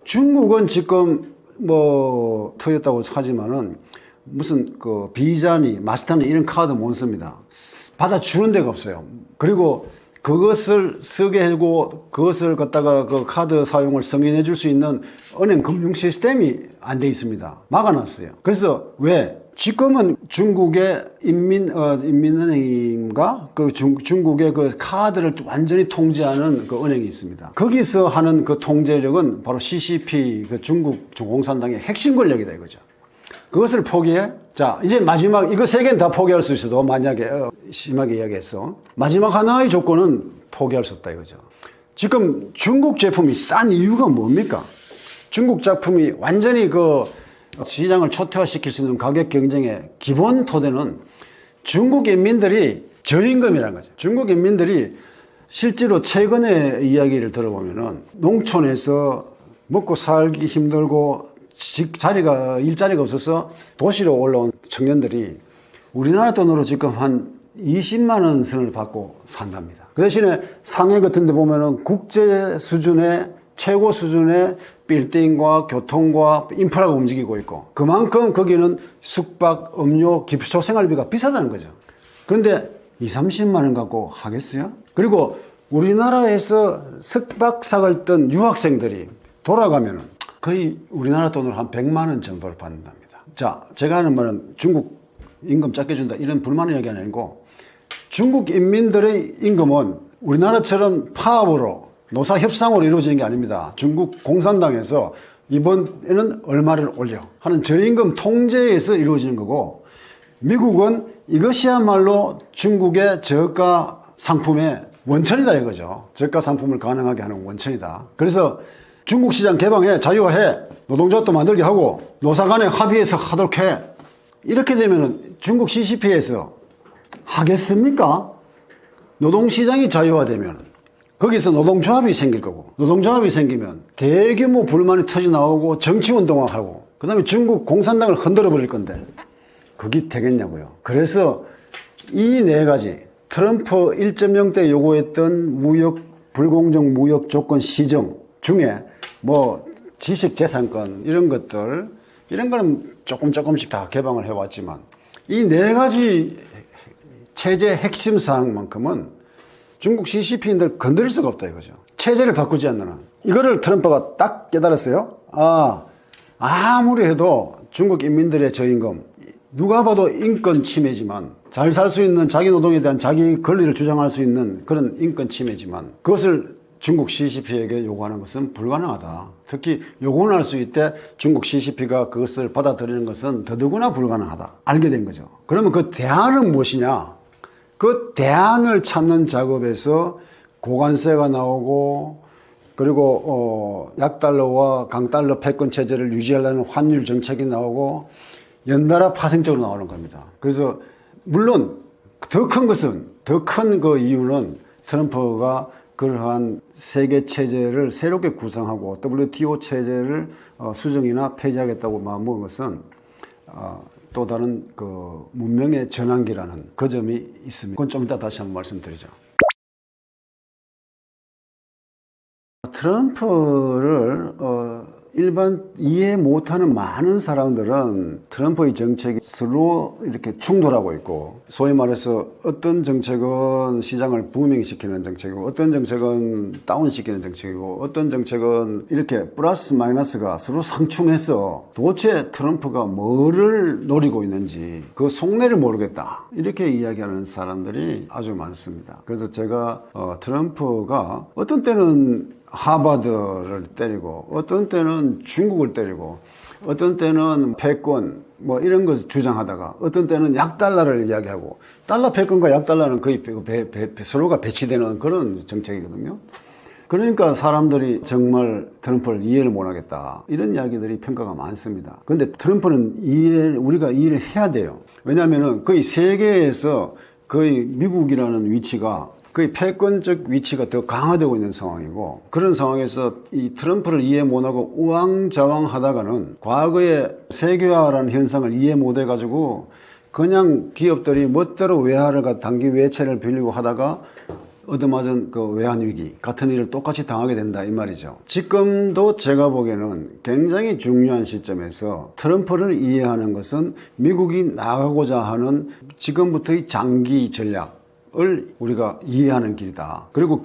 중국은 지금 터였다고 하지만은 무슨 비자니 마스터니 이런 카드 못 씁니다. 받아주는 데가 없어요. 그리고 그것을 쓰게 하고 그것을 갖다가 그 카드 사용을 승인해 줄 수 있는 은행 금융 시스템이 안 돼 있습니다. 막아놨어요. 그래서 왜? 지금은 중국의 인민은행인가? 그 중국의 그 카드를 완전히 통제하는 그 은행이 있습니다. 거기서 하는 그 통제력은 바로 CCP, 그 중국 공산당의 핵심 권력이다 이거죠. 그것을 포기해? 자, 이제 마지막, 이거 세 개는 다 포기할 수 있어도 만약에, 심하게 이야기했어. 마지막 하나의 조건은 포기할 수 없다 이거죠. 지금 중국 제품이 싼 이유가 뭡니까? 중국 제품이 완전히 그 시장을 초토화시킬 수 있는 가격 경쟁의 기본 토대는 중국 인민들이 저임금이라는 거죠. 중국 인민들이 실제로 최근의 이야기를 들어보면은 농촌에서 먹고 살기 힘들고 일자리가 없어서 도시로 올라온 청년들이 우리나라 돈으로 지금 한 20만 원 선을 받고 산답니다. 그 대신에 상해 같은 데 보면은 국제 수준의 최고 수준의 빌딩과 교통과 인프라가 움직이고 있고 그만큼 거기는 숙박, 음료, 기초 생활비가 비싸다는 거죠. 그런데 20-30만 원 갖고 하겠어요? 그리고 우리나라에서 석박사를 뜬 유학생들이 돌아가면은 거의 우리나라 돈으로 한 100만 원 정도를 받는답니다. 자, 제가 하는 말은 중국 임금 작게 준다 이런 불만의 이야기 아니고 중국 인민들의 임금은 우리나라처럼 파업으로 노사 협상으로 이루어지는 게 아닙니다. 중국 공산당에서 이번에는 얼마를 올려 하는 저임금 통제에서 이루어지는 거고 미국은 이것이야말로 중국의 저가 상품의 원천이다 이거죠. 저가 상품을 가능하게 하는 원천이다. 그래서 중국 시장 개방해, 자유화해, 노동조합도 만들게 하고 노사 간에 합의해서 하도록 해. 이렇게 되면 중국 CCP에서 하겠습니까? 노동시장이 자유화되면 거기서 노동조합이 생길 거고 노동조합이 생기면 대규모 불만이 터져나오고 정치운동하고 그 다음에 중국 공산당을 흔들어 버릴 건데 그게 되겠냐고요. 그래서 이 네 가지 트럼프 1.0 때 요구했던 불공정 무역 조건 시정 중에 뭐 지식재산권 이런 것들 이런 거는 조금씩 다 개방을 해왔지만 이 네 가지 체제 핵심 사항만큼은 중국 CCP인들 건드릴 수가 없다 이거죠. 체제를 바꾸지 않는 한. 이거를 트럼프가 딱 깨달았어요. 아무리 해도 중국 인민들의 저임금 누가 봐도 인권 침해지만 잘 살 수 있는 자기 노동에 대한 자기 권리를 주장할 수 있는 그런 인권 침해지만 그것을 중국 CCP에게 요구하는 것은 불가능하다. 특히 요구는 할 수 있대 중국 CCP가 그것을 받아들이는 것은 더더구나 불가능하다. 알게 된 거죠. 그러면 그 대안은 무엇이냐? 그 대안을 찾는 작업에서 고관세가 나오고 그리고 약달러와 강달러 패권 체제를 유지하려는 환율 정책이 나오고 연달아 파생적으로 나오는 겁니다. 그래서 물론 더 큰 것은 더 큰 그 이유는 트럼프가 그러한 세계 체제를 새롭게 구성하고 WTO 체제를 수정이나 폐지하겠다고 마음먹은 것은 또 다른 그 문명의 전환기라는 그 점이 있습니다. 그건 좀 이따 다시 한번 말씀드리죠. 트럼프를 일반 이해 못하는 많은 사람들은 트럼프의 정책이 서로 이렇게 충돌하고 있고 소위 말해서 어떤 정책은 시장을 부흥시키는 정책이고 어떤 정책은 다운시키는 정책이고 어떤 정책은 이렇게 플러스 마이너스가 서로 상충해서 도대체 트럼프가 뭐를 노리고 있는지 그 속내를 모르겠다 이렇게 이야기하는 사람들이 아주 많습니다. 그래서 제가 트럼프가 어떤 때는 하버드를 때리고 어떤 때는 중국을 때리고 어떤 때는 패권 뭐 이런 것을 주장하다가 어떤 때는 약달러를 이야기하고 달러 패권과 약달러는 거의 서로가 배치되는 그런 정책이거든요. 그러니까 사람들이 정말 트럼프를 이해를 못하겠다 이런 이야기들이 평가가 많습니다. 그런데 트럼프는 우리가 이해를 해야 돼요. 왜냐하면 거의 세계에서 거의 미국이라는 위치가 거의 패권적 위치가 더 강화되고 있는 상황이고 그런 상황에서 이 트럼프를 이해 못하고 우왕좌왕하다가는 과거의 세계화라는 현상을 이해 못해가지고 그냥 기업들이 멋대로 외화를 단기 외채를 빌리고 하다가 얻어맞은 그 외환위기 같은 일을 똑같이 당하게 된다 이 말이죠. 지금도 제가 보기에는 굉장히 중요한 시점에서 트럼프를 이해하는 것은 미국이 나가고자 하는 지금부터의 장기 전략 전략을 우리가 이해하는 길이다. 그리고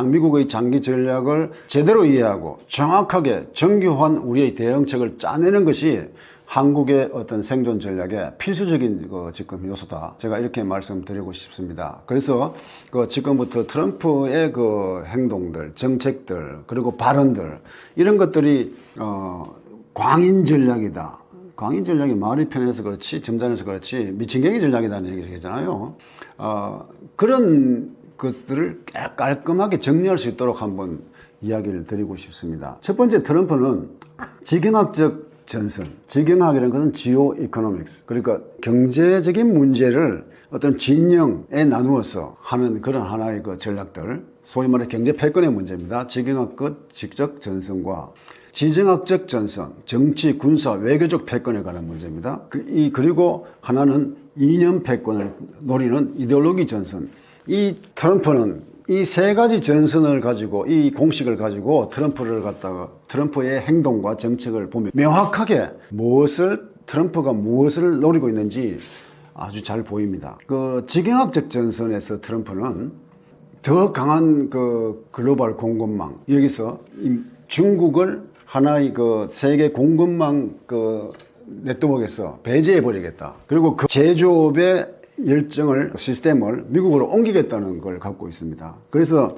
미국의 장기 전략을 제대로 이해하고 정확하게 정교한 우리의 대응책을 짜내는 것이 한국의 어떤 생존 전략의 필수적인 지금 요소다. 제가 이렇게 말씀드리고 싶습니다. 그래서 지금부터 트럼프의 행동들, 정책들, 그리고 발언들, 이런 것들이, 광인 전략이다. 광인 전략이 말이 편해서 그렇지, 점잖아서 그렇지, 미친개기 전략이라는 얘기잖아요. 그런 것들을 깔끔하게 정리할 수 있도록 한번 이야기를 드리고 싶습니다. 첫 번째, 트럼프는 지경학적 전선, 지경학이라는 것은 지오 이코노믹스, 그러니까 경제적인 문제를 어떤 진영에 나누어서 하는 그런 하나의 전략들, 소위 말해 경제 패권의 문제입니다. 지경학적 직접 전선과 지정학적 전선, 정치, 군사, 외교적 패권에 관한 문제입니다. 그리고 하나는 이념 패권을 노리는 이데올로기 전선. 이 트럼프는 이 세 가지 전선을 가지고, 이 공식을 가지고 트럼프의 행동과 정책을 보면 명확하게 트럼프가 무엇을 노리고 있는지 아주 잘 보입니다. 지경학적 전선에서 트럼프는 더 강한 글로벌 공급망, 여기서 중국을 하나의 세계 공급망 네트워크에서 배제해버리겠다. 그리고 제조업의 시스템을 미국으로 옮기겠다는 걸 갖고 있습니다. 그래서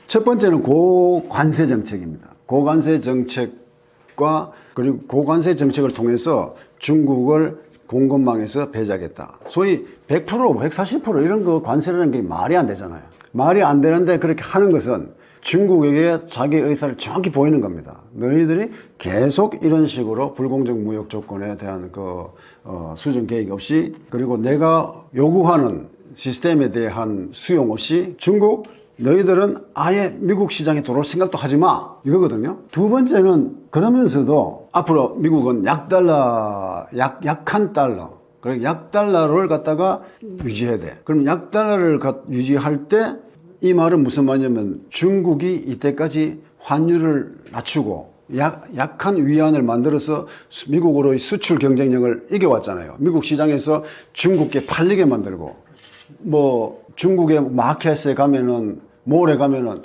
첫 번째는 고관세 정책입니다. 고관세 정책과 그리고 고관세 정책을 통해서 중국을 공급망에서 배제하겠다. 소위 100%, 140% 이런 관세라는 게 말이 안 되잖아요. 말이 안 되는데 그렇게 하는 것은 중국에게 자기 의사를 정확히 보이는 겁니다. 너희들이 계속 이런 식으로 불공정 무역 조건에 대한 수정 계획 없이, 그리고 내가 요구하는 시스템에 대한 수용 없이 중국 너희들은 아예 미국 시장에 들어올 생각도 하지 마, 이거거든요. 두 번째는 그러면서도 앞으로 미국은 약한 달러, 그리고 약달러를 갖다가 유지해야 돼. 그럼 약달러를 유지할 때 이 말은 무슨 말이냐면 중국이 이때까지 환율을 낮추고 약한 위안을 만들어서 미국으로의 수출 경쟁력을 이겨왔잖아요. 미국 시장에서 중국에 팔리게 만들고, 중국의 마켓에 가면은, 몰에 가면은,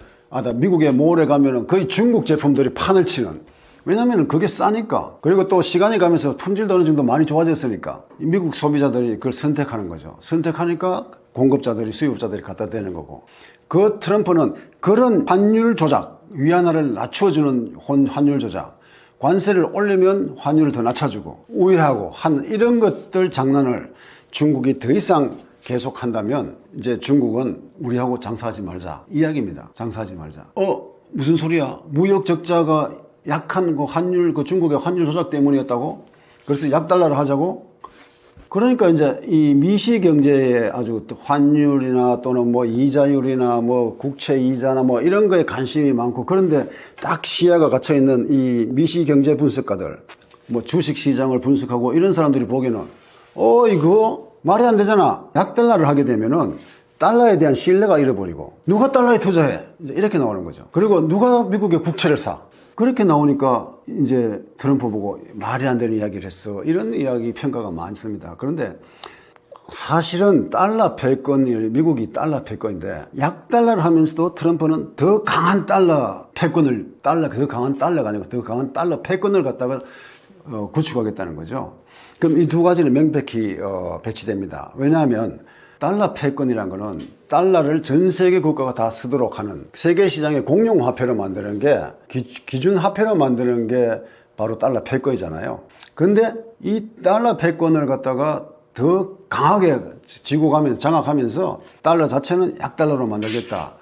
미국의 몰에 가면은 거의 중국 제품들이 판을 치는. 왜냐면은 그게 싸니까. 그리고 또 시간이 가면서 품질도 어느 정도 많이 좋아졌으니까 미국 소비자들이 그걸 선택하는 거죠. 선택하니까 공급자들이, 수입자들이 갖다 대는 거고. 트럼프는 그런 환율 조작, 위안화를 낮춰주는 환율 조작, 관세를 올리면 환율을 더 낮춰주고 우회하고 이런 것들 장난을 중국이 더 이상 계속한다면 이제 중국은 우리하고 장사하지 말자 이야기입니다. 장사하지 말자. 무슨 소리야? 무역 적자가 약한 중국의 환율 조작 때문이었다고? 그래서 약달러를 하자고? 그러니까 이제 이 미시 경제에 아주 환율이나 또는 이자율이나 국채 이자나 이런 거에 관심이 많고, 그런데 딱 시야가 갇혀 있는 이 미시 경제 분석가들, 주식 시장을 분석하고 이런 사람들이 보기에는 이거 말이 안 되잖아. 약달러를 하게 되면은 달러에 대한 신뢰가 잃어버리고 누가 달러에 투자해? 이제 이렇게 나오는 거죠. 그리고 누가 미국의 국채를 사? 그렇게 나오니까 이제 트럼프 보고 말이 안 되는 이야기를 했어. 이런 이야기 평가가 많습니다. 그런데 사실은 달러 패권이, 미국이 달러 패권인데 약달러를 하면서도 트럼프는 더 강한 달러 패권을, 더 강한 달러가 아니고 더 강한 달러 패권을 갖다가 구축하겠다는 거죠. 그럼 이 두 가지는 명백히 배치됩니다. 왜냐하면 달러 패권이라는 거는 달러를 전 세계 국가가 다 쓰도록 하는 세계 시장의 공용 화폐로 만드는 게, 기준 화폐로 만드는 게 바로 달러 패권이잖아요. 그런데 이 달러 패권을 갖다가 더 강하게 장악하면서 달러 자체는 약달러로 만들겠다.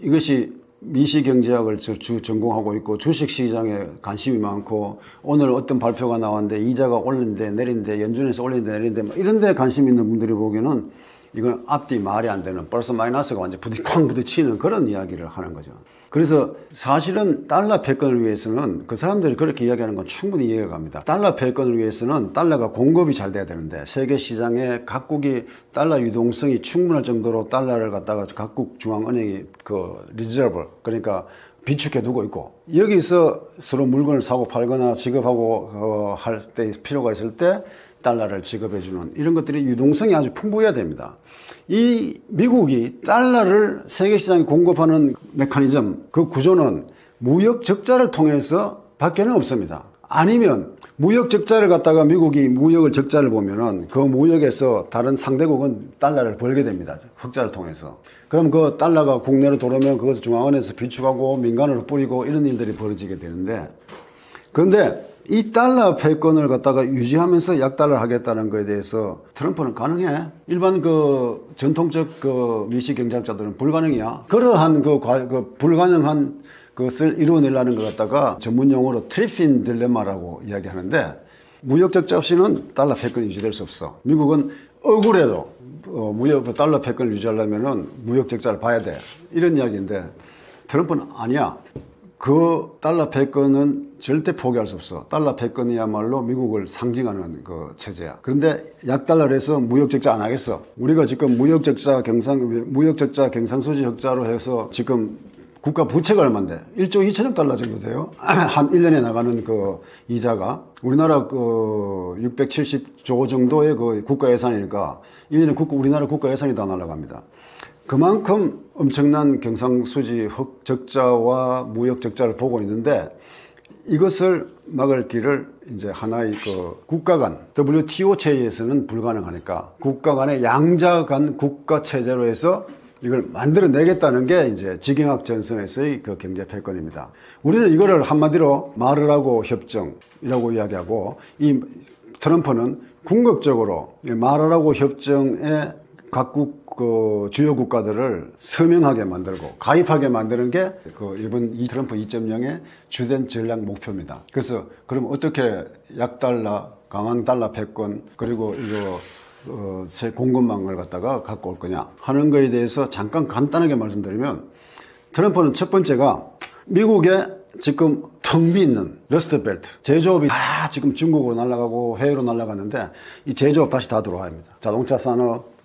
이것이 미시 경제학을 전공하고 있고 주식 시장에 관심이 많고, 오늘 어떤 발표가 나왔는데 이자가 올린데 내린데, 연준에서 올린데 내린데 이런 데 관심 있는 분들이 보기에는 이건 앞뒤 말이 안 되는, 플러스 마이너스가 완전 쾅 부딪히는 그런 이야기를 하는 거죠. 그래서 사실은 달러 패권을 위해서는, 그 사람들이 그렇게 이야기하는 건 충분히 이해가 갑니다. 달러 패권을 위해서는 달러가 공급이 잘 돼야 되는데, 세계 시장에 각국이 달러 유동성이 충분할 정도로 달러를 갖다가 각국 중앙은행이 리저브, 그러니까 비축해 두고 있고, 여기서 서로 물건을 사고 팔거나 지급하고 할 때 필요가 있을 때 달러를 지급해주는 이런 것들이 유동성이 아주 풍부해야 됩니다. 이 미국이 달러를 세계시장에 공급하는 메커니즘, 그 구조는 무역 적자를 통해서 밖에는 없습니다. 아니면 무역 적자를 갖다가 미국이 무역을 적자를 보면은 그 무역에서 다른 상대국은 달러를 벌게 됩니다. 흑자를 통해서. 그럼 그 달러가 국내로 들어오면 그것을 중앙은행에서 비축하고 민간으로 뿌리고 이런 일들이 벌어지게 되는데, 그런데 이 달러 패권을 갖다가 유지하면서 약달러를 하겠다는 것에 대해서 트럼프는 가능해. 일반 그 전통적 그 미시 경제학자들은 불가능이야. 그러한 그 불가능한 그것을 이루어내려는 것 갖다가 전문 용어로 트리핀 딜레마라고 이야기하는데, 무역 적자 없이는 달러 패권이 유지될 수 없어. 미국은 억울해도 무역 달러 패권을 유지하려면은 무역 적자를 봐야 돼. 이런 이야기인데 트럼프는 아니야. 그 달러 패권은 절대 포기할 수 없어. 달러 패권이야말로 미국을 상징하는 그 체제야. 그런데 약달러를 해서 무역 적자 안 하겠어. 우리가 지금 무역 적자 경상수지 흑자로 해서 지금 국가 부채가 얼마인데 1조 2천억 달러 정도 돼요. 한 1년에 나가는 그 이자가 우리나라 그 670조 정도의 그 국가 예산이니까 1년에 우리나라 국가 예산이 다 날아갑니다. 그만큼 엄청난 경상수지 적자와 무역 적자를 보고 있는데, 이것을 막을 길을 이제 하나의 그 국가 간 WTO 체제에서는 불가능하니까 국가 간의 양자 간 국가 체제로 해서 이걸 만들어내겠다는 게 이제 지경학 전선에서의 그 경제 패권입니다. 우리는 이거를 한마디로 마르라고 협정이라고 이야기하고, 이 트럼프는 궁극적으로 마르라고 협정에 각국 그 주요 국가들을 서명하게 만들고 가입하게 만드는 게 그 이번 이 트럼프 2.0의 주된 전략 목표입니다. 그래서 그럼 어떻게 약달러, 강한 달러 패권, 그리고 이거 새 공급망을 갖다가 갖고 올 거냐 하는 거에 대해서 잠깐 간단하게 말씀드리면, 트럼프는 첫 번째가 미국에 지금 텅 비 있는 러스트 벨트, 제조업이 다 지금 중국으로 날아가고 해외로 날아갔는데 이 제조업 다시 다 들어와야 합니다. 자동차 산업,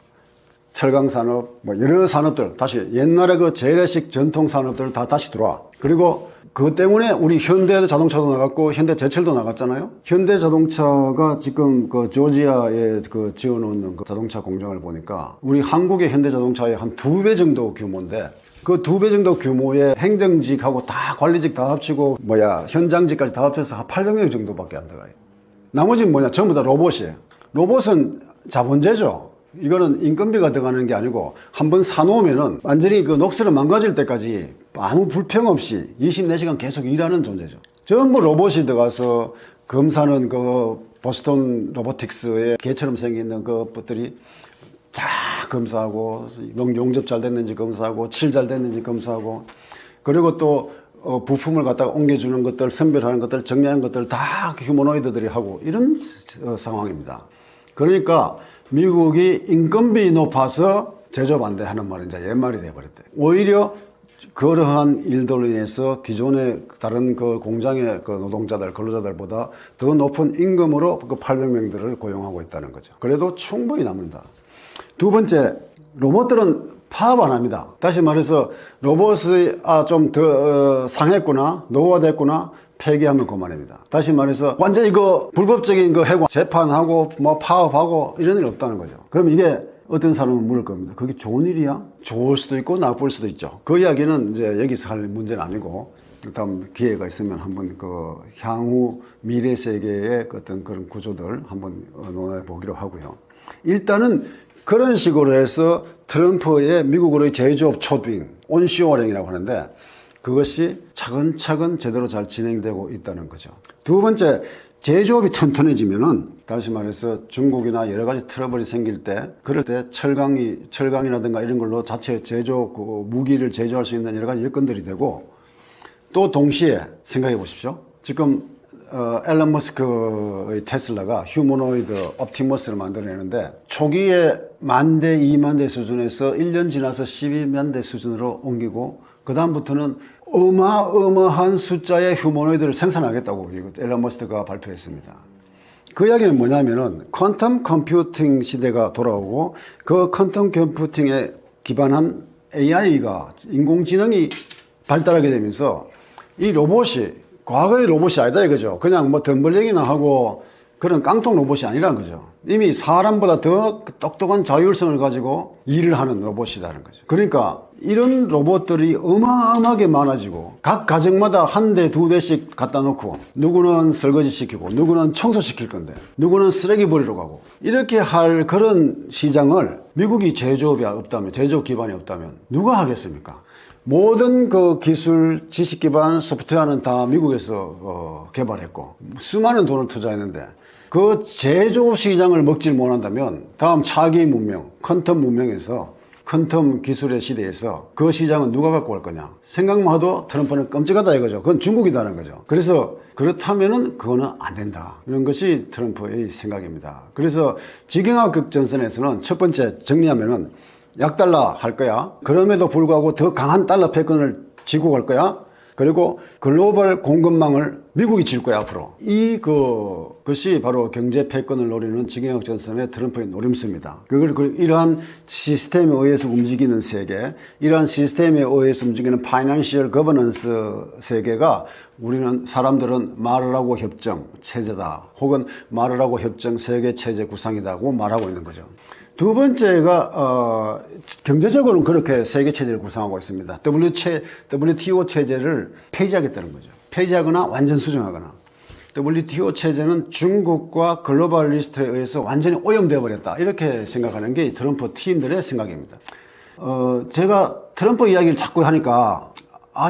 철강 산업, 뭐 여러 산업들 다시 옛날에 그 재래식 전통 산업들 다 다시 들어와. 그리고 그것 때문에 우리 현대 자동차도 나갔고 현대 제철도 나갔잖아요. 현대 자동차가 지금 그 조지아에 그 지어놓는 그 자동차 공장을 보니까 우리 한국의 현대 자동차의 한 2배 정도 규모인데, 그 2배 정도 규모의 행정직하고 다 관리직 다 합치고 현장직까지 다 합쳐서 한 800명 정도밖에 안 들어가요. 나머지는 뭐냐, 전부 다 로봇이에요. 로봇은 자본제죠. 이거는 인건비가 들어가는 게 아니고 한번 사놓으면은 완전히 그 녹슬어 망가질 때까지 아무 불평 없이 24시간 계속 일하는 존재죠. 전부 로봇이 들어가서 검사는 그 보스턴 로보틱스의 개처럼 생긴 것들이 다 검사하고, 용접 잘 됐는지 검사하고, 칠 잘 됐는지 검사하고, 그리고 또 부품을 갖다가 옮겨주는 것들, 선별하는 것들, 정리하는 것들 다 휴머노이드들이 하고 이런 상황입니다. 그러니까 미국이 인건비 높아서 제조업 안 돼 하는 말은 이제 옛말이 돼버렸대. 오히려 그러한 일들로 인해서 기존의 다른 그 공장의 그 노동자들, 근로자들보다 더 높은 임금으로 그 800명들을 고용하고 있다는 거죠. 그래도 충분히 남는다. 두 번째, 로봇들은 파업 안 합니다. 다시 말해서 로봇이 좀 더 상했구나, 노후화됐구나, 폐기하면 그만입니다. 다시 말해서 완전히 그 불법적인 그 해고, 재판하고 뭐 파업하고 이런 일 없다는 거죠. 그럼 이게 어떤 사람은 물을 겁니다. 그게 좋은 일이야? 좋을 수도 있고 나쁠 수도 있죠. 그 이야기는 이제 여기서 할 문제는 아니고, 다음 기회가 있으면 한번 그 향후 미래 세계의 어떤 그런 구조들 한번 논해 보기로 하고요. 일단은 그런 식으로 해서 트럼프의 미국으로의 제조업 초빙, 온쇼어링이라고 하는데, 그것이 차근차근 제대로 잘 진행되고 있다는 거죠. 두 번째, 제조업이 튼튼해지면은, 다시 말해서 중국이나 여러 가지 트러블이 생길 때, 그럴 때 철강이라든가 이런 걸로 자체 무기를 제조할 수 있는 여러 가지 여건들이 되고, 또 동시에 생각해 보십시오. 지금 앨런 머스크의 테슬라가 휴머노이드 옵티머스를 만들어내는데, 초기에 10,000대, 20,000대 수준에서 1년 지나서 120,000대 수준으로 옮기고, 그 다음부터는 어마어마한 숫자의 휴머노이드를 생산하겠다고 앨런 머스크가 발표했습니다. 그 이야기는 뭐냐면은 퀀텀 컴퓨팅 시대가 돌아오고, 그 퀀텀 컴퓨팅에 기반한 AI가, 인공지능이 발달하게 되면서 이 로봇이 과거의 로봇이 아니다 이거죠. 그냥 뭐 덤블링이나 하고 그런 깡통 로봇이 아니라는 거죠. 이미 사람보다 더 똑똑한 자율성을 가지고 일을 하는 로봇이라는 거죠. 그러니까 이런 로봇들이 어마어마하게 많아지고 각 가정마다 한 대, 두 대씩 갖다 놓고 누구는 설거지 시키고 누구는 청소시킬 건데 누구는 쓰레기 버리러 가고 이렇게 할 그런 시장을 미국이 제조업이 없다면, 제조업 기반이 없다면 누가 하겠습니까? 모든 그 기술, 지식 기반 소프트웨어는 다 미국에서 개발했고 수많은 돈을 투자했는데 그 제조업 시장을 먹질 못한다면 다음 차기 문명, 퀀텀 문명에서 퀀텀 기술의 시대에서 그 시장은 누가 갖고 갈 거냐. 생각만 해도 트럼프는 끔찍하다 이거죠. 그건 중국이다는 거죠. 그래서 그렇다면은 그거는 안 된다. 이런 것이 트럼프의 생각입니다. 그래서 지경학 극전선에서는 첫 번째 정리하면은 약달러 할 거야. 그럼에도 불구하고 더 강한 달러 패권을 쥐고 갈 거야. 그리고 글로벌 공급망을 미국이 질 거야, 앞으로. 그것이 바로 경제 패권을 노리는 지경학 전선의 트럼프의 노림수입니다. 이러한 시스템에 의해서 움직이는 세계, 이러한 시스템에 의해서 움직이는 파이낸셜 거버넌스 세계가 우리는 사람들은 마르라고 협정 체제다. 혹은 마르라고 협정 세계 체제 구상이다고 말하고 있는 거죠. 두 번째가 경제적으로는 그렇게 세계 체제를 구성하고 있습니다. WTO 체제를 폐지하겠다는 거죠. 폐지하거나 완전 수정하거나. WTO 체제는 중국과 글로벌리스트에 의해서 완전히 오염되어 버렸다. 이렇게 생각하는 게 트럼프 팀들의 생각입니다. 제가 트럼프 이야기를 자꾸 하니까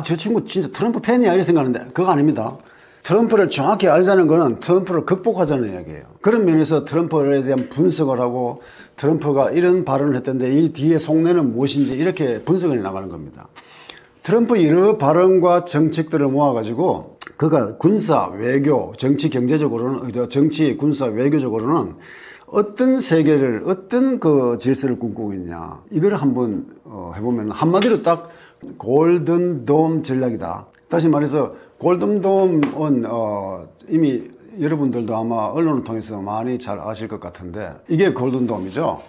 저 친구 진짜 트럼프 팬이야 이렇게 생각하는데 그거 아닙니다. 트럼프를 정확히 알자는 거는 트럼프를 극복하자는 이야기예요. 그런 면에서 트럼프에 대한 분석을 하고 트럼프가 이런 발언을 했던데 이 뒤에 속내는 무엇인지 이렇게 분석을 해 나가는 겁니다. 트럼프 여러 발언과 정책들을 모아가지고 그가 군사, 외교, 정치, 경제적으로는 정치, 군사, 외교적으로는 어떤 세계를 어떤 그 질서를 꿈꾸고 있냐 이걸 한번 해보면 한마디로 딱 골든돔 전략이다. 다시 말해서 골든돔은 이미 여러분들도 아마 언론을 통해서 많이 잘 아실 것 같은데 이게 골든돔이죠.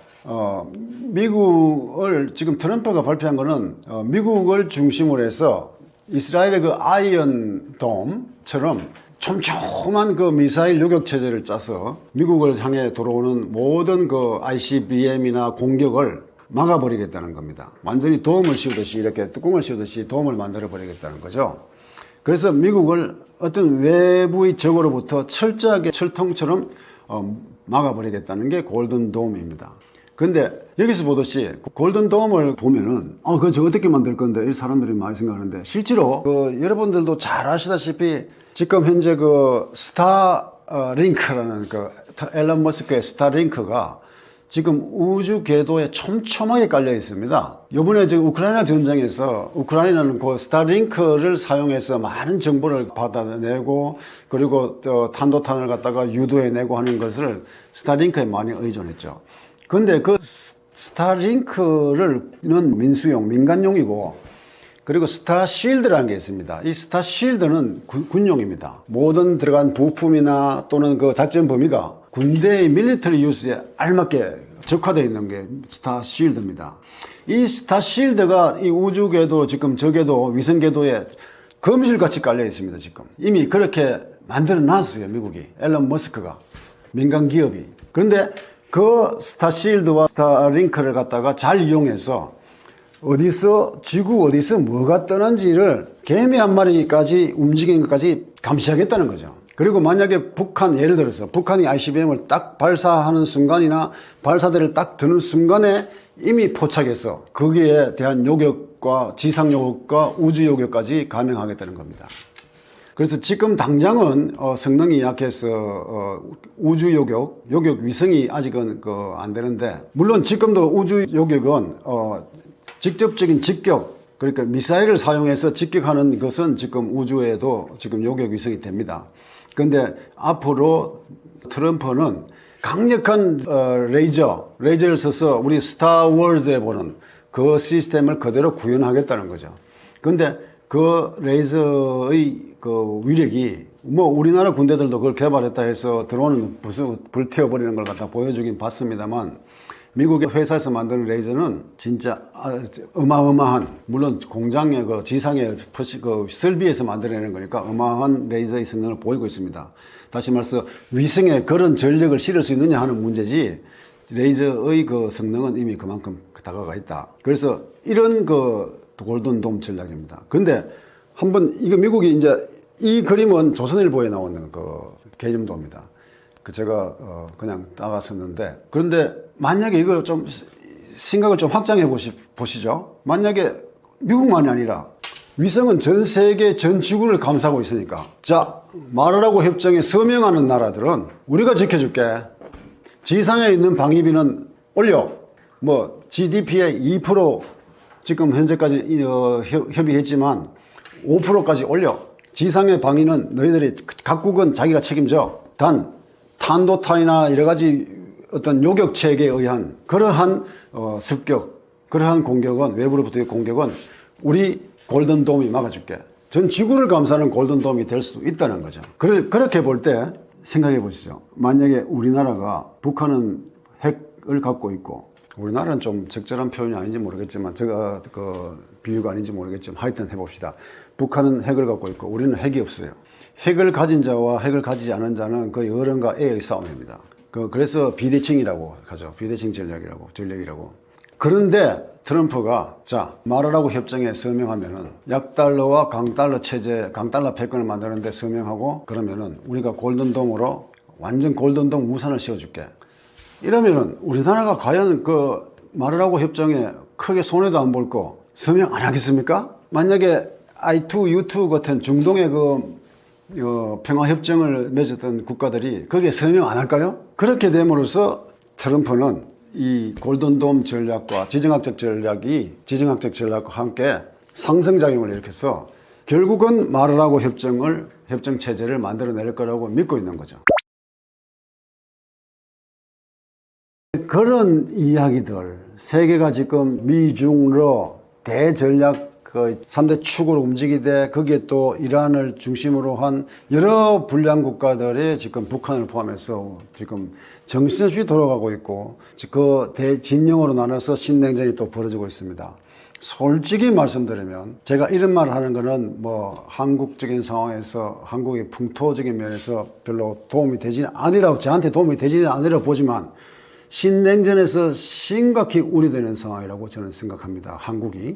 미국을 지금 트럼프가 발표한 거는 미국을 중심으로 해서 이스라엘의 그 아이언돔처럼 촘촘한 그 미사일 요격 체제를 짜서 미국을 향해 들어오는 모든 그 ICBM이나 공격을 막아버리겠다는 겁니다. 완전히 도움을 씌우듯이 이렇게 뚜껑을 씌우듯이 도움을 만들어 버리겠다는 거죠. 그래서 미국을 어떤 외부의 적으로부터 철저하게 철통처럼 막아버리겠다는 게 골든돔입니다. 그런데 여기서 보듯이 골든돔을 보면은 그거 저 어떻게 만들 건데 이 사람들이 많이 생각하는데 실제로 여러분들도 잘 아시다시피 지금 현재 그 스타링크라는 그 앨런 머스크의 스타링크가 지금 우주 궤도에 촘촘하게 깔려 있습니다. 이번에 지금 우크라이나 전쟁에서 우크라이나는 그 스타링크를 사용해서 많은 정보를 받아내고 그리고 또 탄도탄을 갖다가 유도해내고 하는 것을 스타링크에 많이 의존했죠. 그런데 그 스타링크는 민수용, 민간용이고 그리고 스타쉴드라는 게 있습니다. 이 스타쉴드는 군용입니다. 모든 들어간 부품이나 또는 그 작전 범위가 군대의 밀리터리 유스에 알맞게 적화되어 있는 게 스타쉴드입니다. 이 스타쉴드가 이 우주궤도 지금 저궤도 위성궤도에 거미줄같이 깔려 있습니다. 지금 이미 그렇게 만들어 놨어요. 미국이 앨런 머스크가 민간 기업이. 그런데 그 스타쉴드와 스타링크를 갖다가 잘 이용해서 어디서 지구 어디서 뭐가 떠난지를 개미 한 마리까지 움직이는 것까지 감시하겠다는 거죠. 그리고 만약에 예를 들어서 북한이 ICBM을 딱 발사하는 순간이나 발사대를 딱 드는 순간에 이미 포착해서 거기에 대한 요격과 지상 요격과 우주 요격까지 감행하겠다는 겁니다. 그래서 지금 당장은 성능이 약해서 우주 요격 위성이 아직은 안 되는데 물론 지금도 우주 요격은 직접적인 직격 그러니까 미사일을 사용해서 직격하는 것은 지금 우주에도 지금 요격 위성이 됩니다. 그런데 앞으로 트럼프는 강력한 레이저를 써서 우리 스타워즈에 보는 그 시스템을 그대로 구현하겠다는 거죠. 그런데 그 레이저의 그 위력이 우리나라 군대들도 그걸 개발했다 해서 들어오는 불태워버리는 걸 갖다 보여주긴 봤습니다만 미국의 회사에서 만드는 레이저는 진짜 어마어마한, 물론 공장의 그 지상의 그 설비에서 만들어내는 거니까 어마어마한 레이저의 성능을 보이고 있습니다. 다시 말해서 위성에 그런 전력을 실을 수 있느냐 하는 문제지, 레이저의 그 성능은 이미 그만큼 다가가 있다. 그래서 이런 그 골든돔 전략입니다. 그런데 한번 이거 미국이 이제 이 그림은 조선일보에 나오는 그 개념도입니다. 그 제가 그냥 따갔었는데, 그런데 만약에 이걸 좀 생각을 좀 확장해 보시죠. 만약에 미국만이 아니라 위성은 전 세계 전 지구를 감싸고 있으니까, 자, 마르라고 협정에 서명하는 나라들은 우리가 지켜줄게. 지상에 있는 방위비는 올려. 뭐 GDP의 2% 지금 현재까지 협의했지만 5%까지 올려. 지상의 방위는 너희들이 각국은 자기가 책임져. 단 탄도탄이나 여러 가지 어떤 요격 체계에 의한 그러한 습격, 그러한 공격은, 외부로부터의 공격은 우리 골든돔이 막아줄게. 전 지구를 감싸는 골든돔이 될 수도 있다는 거죠. 그렇게 볼 때 생각해 보시죠. 만약에 우리나라가, 북한은 핵을 갖고 있고, 우리나라는 좀 적절한 표현이 아닌지 모르겠지만, 제가 그 비유가 아닌지 모르겠지만 하여튼 해봅시다. 북한은 핵을 갖고 있고 우리는 핵이 없어요. 핵을 가진 자와 핵을 가지지 않은 자는 거의 어른과 애의 싸움입니다. 그래서 비대칭이라고 하죠. 비대칭 전략이라고. 그런데 트럼프가, 자, 마르라고 협정에 서명하면은 약달러와 강달러 체제, 강달러 패권을 만드는데 서명하고, 그러면은 우리가 골든돔으로 완전 골든돔 우산을 씌워줄게. 이러면은 우리나라가 과연 그 마르라고 협정에 크게 손해도 안 볼 거 서명 안 하겠습니까? 만약에 I2, U2 같은 중동의 평화협정을 맺었던 국가들이 거기에 서명 안 할까요? 그렇게 됨으로써 트럼프는 이 골든돔 전략과 지정학적 전략과 함께 상승작용을 일으켜서 결국은 마르라고 협정 체제를 만들어낼 거라고 믿고 있는 거죠. 그런 이야기들, 세계가 지금 미중러 대전략 3대 축으로 움직이되, 거기에 또 이란을 중심으로 한 여러 불량 국가들이 지금 북한을 포함해서 지금 정신없이 돌아가고 있고, 그 대진영으로 나눠서 신냉전이 또 벌어지고 있습니다. 솔직히 말씀드리면 제가 이런 말을 하는 거는 뭐 한국적인 상황에서, 한국의 풍토적인 면에서 별로 도움이 되지는 아니라고, 저한테 도움이 되지는 않으라고 보지만 신냉전에서 심각히 우려되는 상황이라고 저는 생각합니다. 한국이.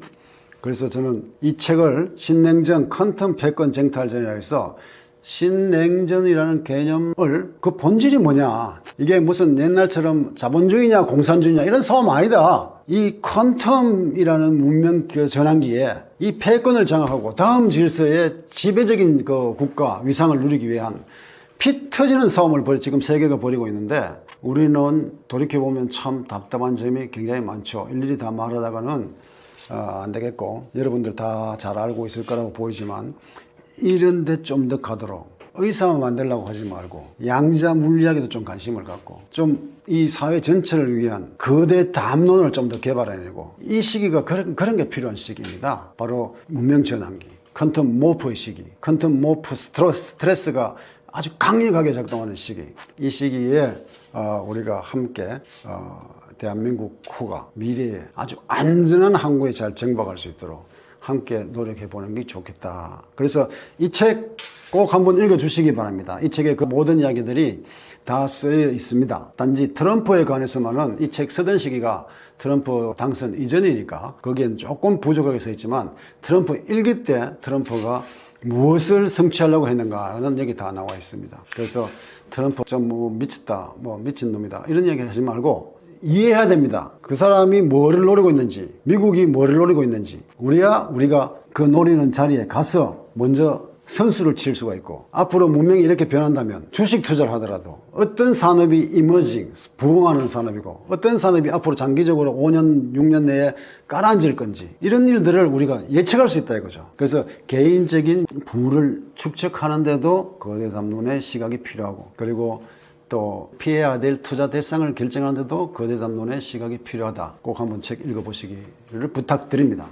그래서 저는 이 책을 신냉전 퀀텀 패권 쟁탈전이라 해서, 신냉전이라는 개념을 그 본질이 뭐냐, 이게 무슨 옛날처럼 자본주의냐 공산주의냐 이런 싸움 아니다. 이 퀀텀이라는 문명 전환기에 이 패권을 장악하고 다음 질서의 지배적인 그 국가 위상을 누리기 위한 피 터지는 싸움을 지금 세계가 벌이고 있는데, 우리는 돌이켜보면 참 답답한 점이 굉장히 많죠. 일일이 다 말하다가는 안 되겠고, 여러분들 다 잘 알고 있을 거라고 보이지만, 이런데 좀 더 가도록 의사만 만들려고 하지 말고 양자 물리학에도 좀 관심을 갖고, 좀 이 사회 전체를 위한 거대 담론을 좀 더 개발해내고, 이 시기가 그런 게 필요한 시기입니다. 바로 문명 전환기, 퀀텀 모프의 시기, 퀀텀 모프 스트레스가 아주 강력하게 작동하는 시기. 이 시기에 우리가 함께 대한민국 후가 미래에 아주 안전한 항구에 잘 정박할 수 있도록 함께 노력해 보는 게 좋겠다. 그래서 이 책 꼭 한번 읽어 주시기 바랍니다. 이 책에 그 모든 이야기들이 다 쓰여 있습니다. 단지 트럼프에 관해서만은 이 책 쓰던 시기가 트럼프 당선 이전이니까 거기엔 조금 부족하게 써 있지만, 트럼프 일기 때 트럼프가 무엇을 성취하려고 했는가는 여기 다 나와 있습니다. 그래서 트럼프 좀 미쳤다, 미친 놈이다 이런 얘기 하지 말고 이해해야 됩니다. 그 사람이 뭐를 노리고 있는지, 미국이 뭐를 노리고 있는지, 우리가 그 노리는 자리에 가서 먼저 선수를 칠 수가 있고, 앞으로 문명이 이렇게 변한다면 주식 투자를 하더라도 어떤 산업이 이머징, 부흥하는 산업이고, 어떤 산업이 앞으로 장기적으로 5년, 6년 내에 깔아앉을 건지, 이런 일들을 우리가 예측할 수 있다 이거죠. 그래서 개인적인 부를 축적하는데도 거대 담론의 시각이 필요하고, 그리고 또 피해야 될 투자 대상을 결정하는데도 거대 담론의 시각이 필요하다. 꼭 한번 책 읽어보시기를 부탁드립니다.